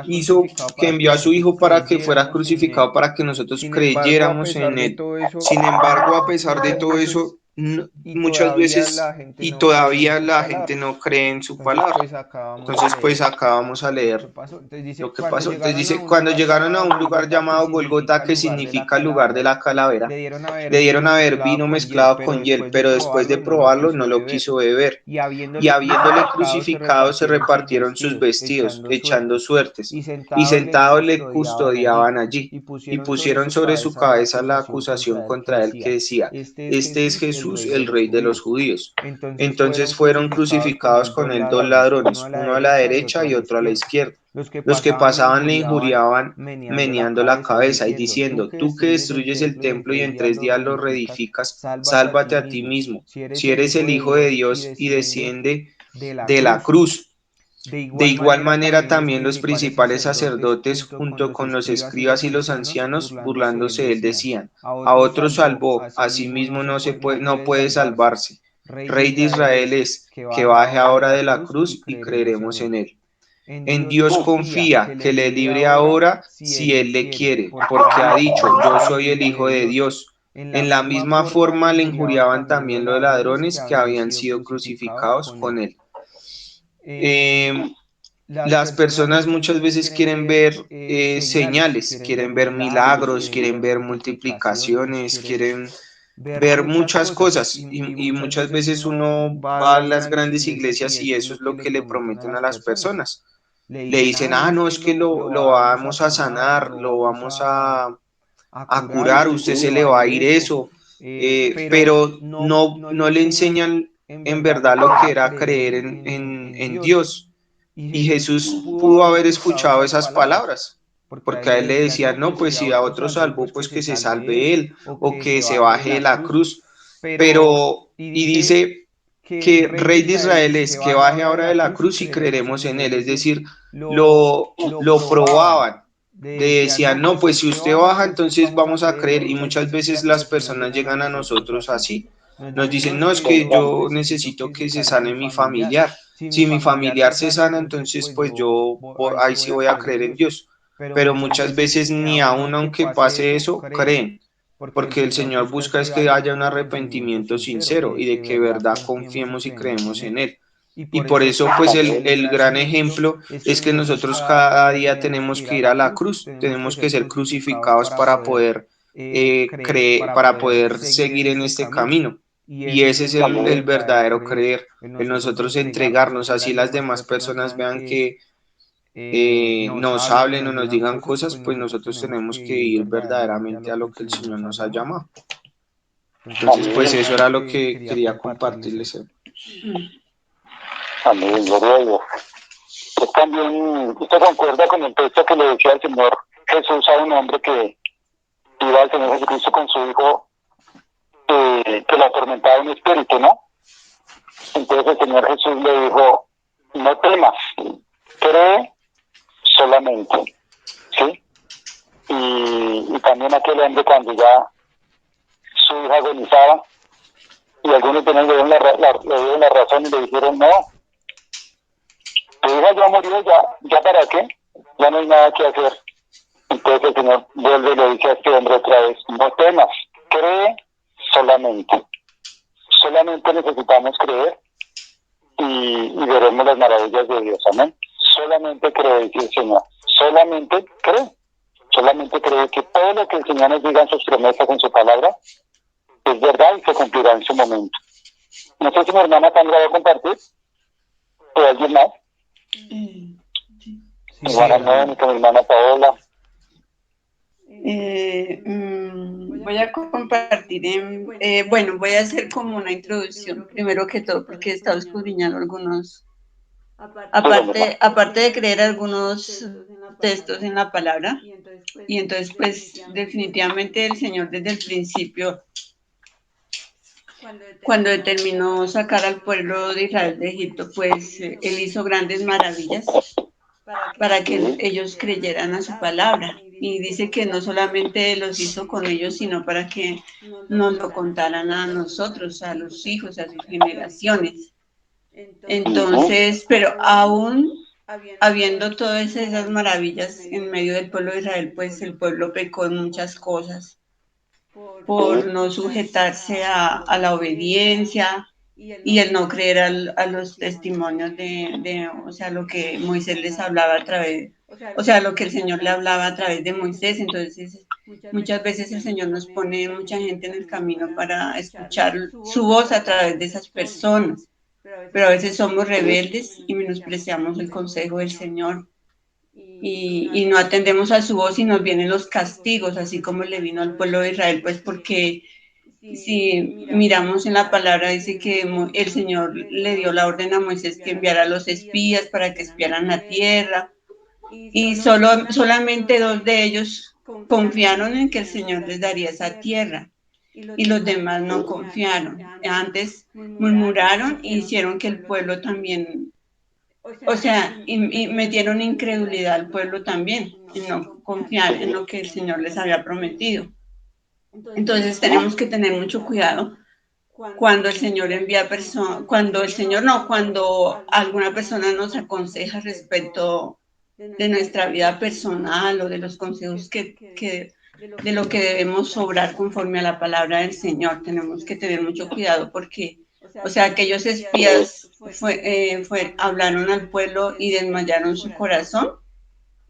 hizo, que envió a su Hijo para que fuera crucificado para que nosotros creyéramos en Él. Sin embargo, a pesar de todo eso, muchas veces y todavía la gente no cree en su palabra. Entonces, pues acá vamos a leer lo que pasó. Entonces dice, cuando llegaron a un lugar llamado Golgota, que significa lugar de la calavera, le dieron a beber vino mezclado con hiel, pero después de probarlo no lo quiso beber. Y habiéndole crucificado, se repartieron sus vestidos, echando suertes, y sentados le custodiaban allí. Y pusieron sobre su cabeza la acusación contra él que decía, este es Jesús, el Rey de los judíos. Entonces fueron crucificados con él dos ladrones, uno a la derecha y otro a la izquierda. Los que pasaban le injuriaban, meneando la cabeza y diciendo, tú que destruyes el templo y en 3 días lo reedificas, sálvate a ti mismo, si eres el Hijo de Dios y desciende de la cruz. De igual manera también los principales sacerdotes, junto con los escribas y los ancianos, burlándose de él, decían, a otro salvó, a sí mismo no puede salvarse. Rey de Israel es, que baje ahora de la cruz y creeremos en él. En Dios confía, que le libre ahora si él le quiere, porque ha dicho, yo soy el Hijo de Dios. En la misma forma le injuriaban también los ladrones que habían sido crucificados con él. Las personas muchas veces quieren ver señales, quieren ver milagros, quieren ver multiplicaciones, quieren ver muchas cosas y muchas veces uno va a las grandes iglesias y eso es lo que le prometen a las personas. Le dicen, no, es que lo vamos a sanar, lo vamos a curar, usted se le va a ir eso, pero no le enseñan en verdad lo que era creer en Dios. Y Jesús pudo haber escuchado esas palabras, porque a él le decían, no, pues si a otro salvó, pues que se salve él, o que se baje de la cruz. Pero, y dice que Rey de Israel es, que baje ahora de la cruz y creeremos en él. Es decir, lo probaban. Le decían, no, pues si usted baja, entonces vamos a creer. Y muchas veces las personas llegan a nosotros así. Nos dicen, no, es que yo necesito que se sane mi familiar. Si mi familiar se sana, entonces pues ahí sí voy a creer en Dios. Pero muchas veces ni aun aunque pase eso, creen, porque el Señor busca es que haya un arrepentimiento sincero y de que de verdad confiemos y creemos en Él. Y por eso pues el gran ejemplo es que nosotros cada día tenemos que ir a la cruz, tenemos que ser crucificados para poder creer, para poder seguir en este camino. Y ese es el verdadero creer, el nosotros entregarnos, así las demás personas vean que nos hablen o nos digan cosas, pues nosotros tenemos que ir verdaderamente a lo que el Señor nos ha llamado. Entonces, pues eso era lo que quería compartirles. Amén, gloria a Dios. Pues también, ¿usted concuerda con el texto que le decía el Señor Jesús a un hombre que iba al Señor Jesucristo con su hijo, que lo atormentaba un espíritu, ¿no? Entonces el Señor Jesús le dijo, no temas, cree solamente, ¿sí? Y también aquel hombre cuando ya su hija agonizaba, y algunos le dieron la razón y le dijeron, no, tu hija ya murió, ya para qué, ya no hay nada que hacer. Entonces el Señor vuelve y le dice a este hombre otra vez, no temas, cree solamente. Solamente necesitamos creer y veremos las maravillas de Dios, amén. Solamente cree, dice el Señor, solamente cree que todo lo que el Señor nos diga en sus promesas, en su palabra, es verdad y se cumplirá en su momento. No sé si mi hermana Sandra va a compartir, o alguien más. Mi hermana Mónica, mi hermana Paola. Voy a compartir bueno, voy a hacer como una introducción, primero que todo, porque he estado escudriñando algunos, aparte de creer algunos textos en la palabra, y entonces pues definitivamente el Señor desde el principio, cuando determinó sacar al pueblo de Israel de Egipto, pues Él hizo grandes maravillas para que ellos creyeran a su palabra. Y dice que no solamente los hizo con ellos, sino para que nos lo contaran a nosotros, a los hijos, a sus generaciones. Entonces, pero aún habiendo todas esas maravillas en medio del pueblo de Israel, pues el pueblo pecó en muchas cosas. por no sujetarse a la obediencia y el no creer a los testimonios o sea, lo que Moisés les hablaba a través, o sea, lo que el Señor le hablaba a través de Moisés. Entonces, muchas veces el Señor nos pone mucha gente en el camino para escuchar su voz a través de esas personas, pero a veces somos rebeldes y menospreciamos el consejo del Señor. Y no atendemos a su voz y nos vienen los castigos, así como le vino al pueblo de Israel, pues porque si miramos en la palabra dice que el Señor le dio la orden a Moisés que enviara a los espías para que espiaran la tierra y solamente 2 de ellos confiaron en que el Señor les daría esa tierra y los demás no confiaron. Antes murmuraron e hicieron que el pueblo también, o sea, y metieron incredulidad al pueblo también, en no confiar en lo que el Señor les había prometido. Entonces tenemos que tener mucho cuidado cuando el Señor envía personas, cuando alguna persona nos aconseja respecto de nuestra vida personal o de los consejos de lo que debemos obrar conforme a la palabra del Señor. Tenemos que tener mucho cuidado porque, o sea, aquellos espías hablaron al pueblo y desmayaron su corazón.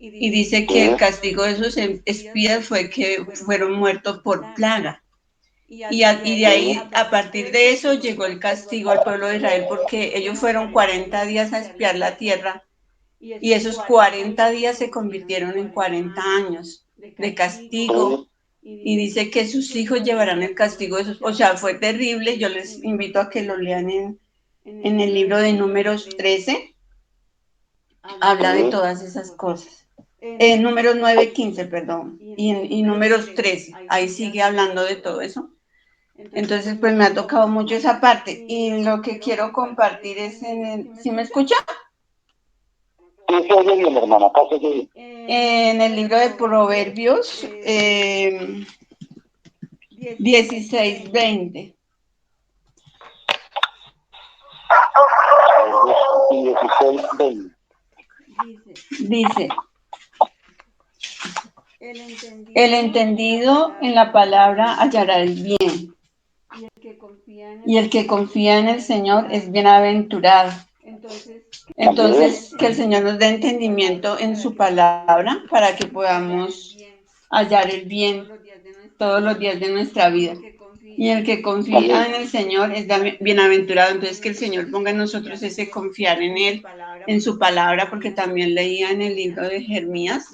Y dice que el castigo de esos espías fue que fueron muertos por plaga. Y de ahí, a partir de eso, llegó el castigo al pueblo de Israel porque ellos fueron 40 días a espiar la tierra y esos 40 días se convirtieron en 40 años de castigo. Y dice que sus hijos llevarán el castigo de esos. O sea, fue terrible. Yo les invito a que lo lean en el libro de Números 13. Habla de todas esas cosas. En Números 9:15, perdón. Y Números 13. Ahí sigue hablando de todo eso. Entonces, pues me ha tocado mucho esa parte. Y lo que quiero compartir es ¿sí me escucha? Sí, se oye bien, hermana, acá se oye bien. En el libro de Proverbios 16:20. 16:20. Dice, el entendido en la palabra hallará el bien, y el que confía en el Señor es bienaventurado. Entonces, que el Señor nos dé entendimiento en su palabra para que podamos hallar el bien todos los días de nuestra vida. Y el que confía en el Señor es bienaventurado. Entonces, que el Señor ponga en nosotros ese confiar en Él, en su palabra, porque también leía en el libro de Jeremías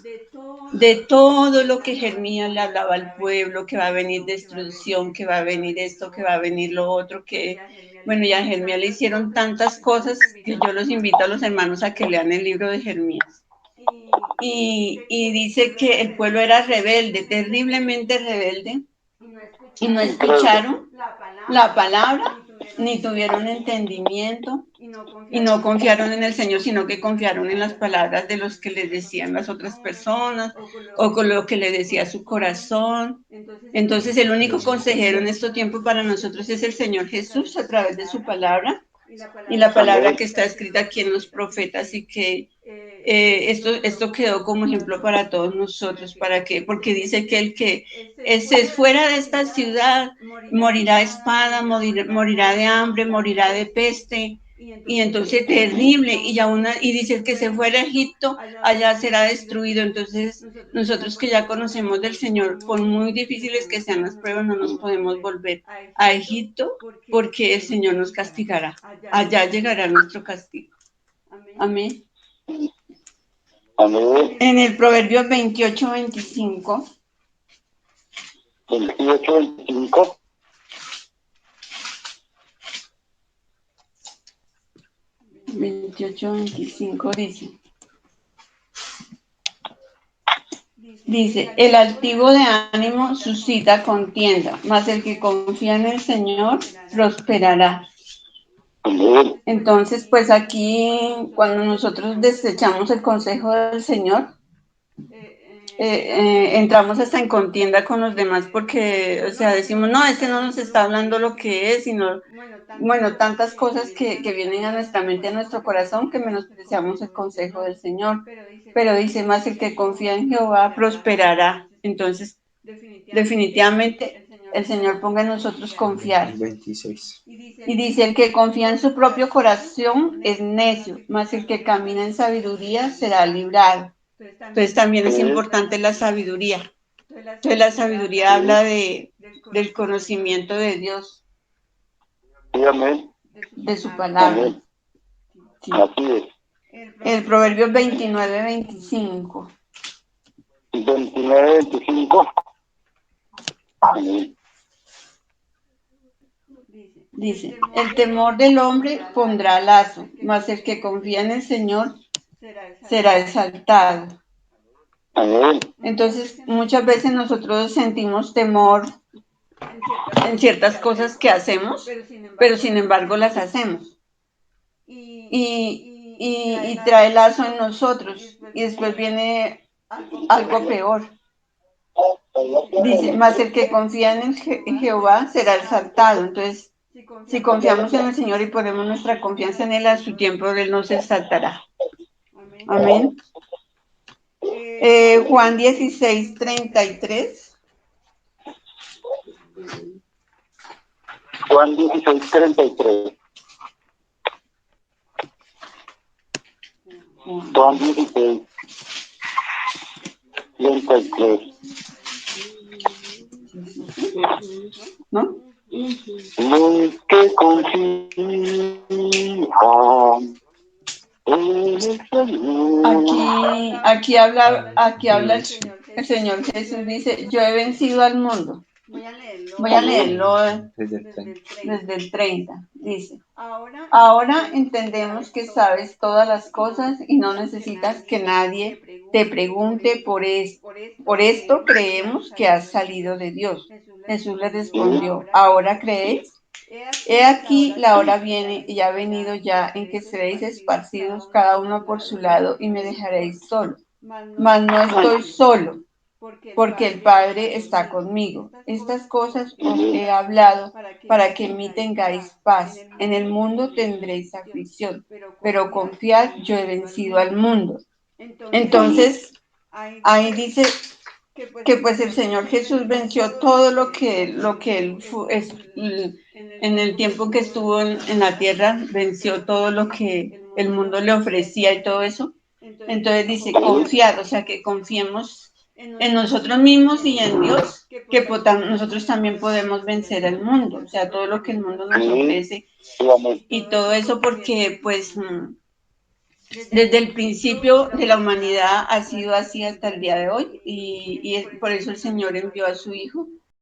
de todo lo que Jeremías le hablaba al pueblo, que va a venir destrucción, que va a venir esto, que va a venir lo otro, que, bueno, y a Jeremías le hicieron tantas cosas que yo los invito a los hermanos a que lean el libro de Jeremías. Y dice que el pueblo era rebelde, terriblemente rebelde, y no escucharon la palabra, ni tuvieron entendimiento, y no confiaron en el Señor, sino que confiaron en las palabras de los que les decían las otras personas, o con lo que le decía su corazón. Entonces, el único consejero en estos tiempos para nosotros es el Señor Jesús a través de su palabra, y la palabra que está escrita aquí en los profetas, y que esto quedó como ejemplo para todos nosotros. ¿Para qué? Porque dice que el que se fuera de esta ciudad morirá de espada, morirá de hambre, morirá de peste. Y entonces terrible, y dice el que se fuera a Egipto, allá será destruido. Entonces nosotros que ya conocemos del Señor, por muy difíciles que sean las pruebas, no nos podemos volver a Egipto, porque el Señor nos castigará. Allá llegará nuestro castigo. Amén. Amén. En el Proverbio 28:25. 28:25. 28:25 dice, el altivo de ánimo suscita contienda, mas el que confía en el Señor prosperará. Entonces, pues aquí, cuando nosotros desechamos el consejo del Señor, entramos hasta en contienda con los demás porque, o sea, decimos, no, este no nos está hablando lo que es, sino, bueno, tantas cosas que vienen a nuestra mente, a nuestro corazón, que menospreciamos el consejo del Señor. Pero dice más, el que confía en Jehová prosperará. Entonces, definitivamente el Señor ponga en nosotros confiar. 26. Y dice, el que confía en su propio corazón es necio, mas el que camina en sabiduría será librado. Entonces también es importante la sabiduría. Entonces la sabiduría habla del conocimiento de Dios, Sí, amén. de su palabra. Amén. Sí. Así es. El Proverbio 29-25. 29-25. Amén. Dice, el temor del hombre pondrá lazo, mas el que confía en el Señor será exaltado. Amén. Entonces, muchas veces nosotros sentimos temor en ciertas cosas que hacemos, pero sin embargo las hacemos. Y trae lazo en nosotros, y después viene algo peor. Dice, mas el que confía en Jehová será exaltado. Entonces, si confiamos en el Señor y ponemos nuestra confianza en Él, a su tiempo Él nos exaltará. Amén. Juan 16:33. Juan 16:33. Juan 16:33. ¿No? Los que confían en el Señor. Aquí habla el Señor Jesús, dice, yo he vencido al mundo. Voy a leerlo desde el 30. Dice, ahora entendemos que sabes todas las cosas y no necesitas que nadie te pregunte por esto. Por esto creemos que has salido de Dios. Jesús le respondió, ¿ahora creéis? He aquí la hora viene y ha venido ya en que seréis esparcidos cada uno por su lado y me dejaréis solo. Mas no estoy solo, porque el Padre está conmigo. Estas cosas os he hablado para que en mí tengáis paz. En el mundo tendréis aflicción, pero confiad, yo he vencido al mundo. Entonces, ahí dice que pues el Señor Jesús venció todo lo que él en el tiempo que estuvo en la tierra, venció todo lo que el mundo le ofrecía y todo eso. Entonces dice, confiar, o sea, que confiemos en nosotros mismos y en Dios, que nosotros también podemos vencer al mundo, o sea, todo lo que el mundo nos ofrece y todo eso porque pues desde el principio de la humanidad ha sido así hasta el día de hoy y por eso el Señor envió a su Hijo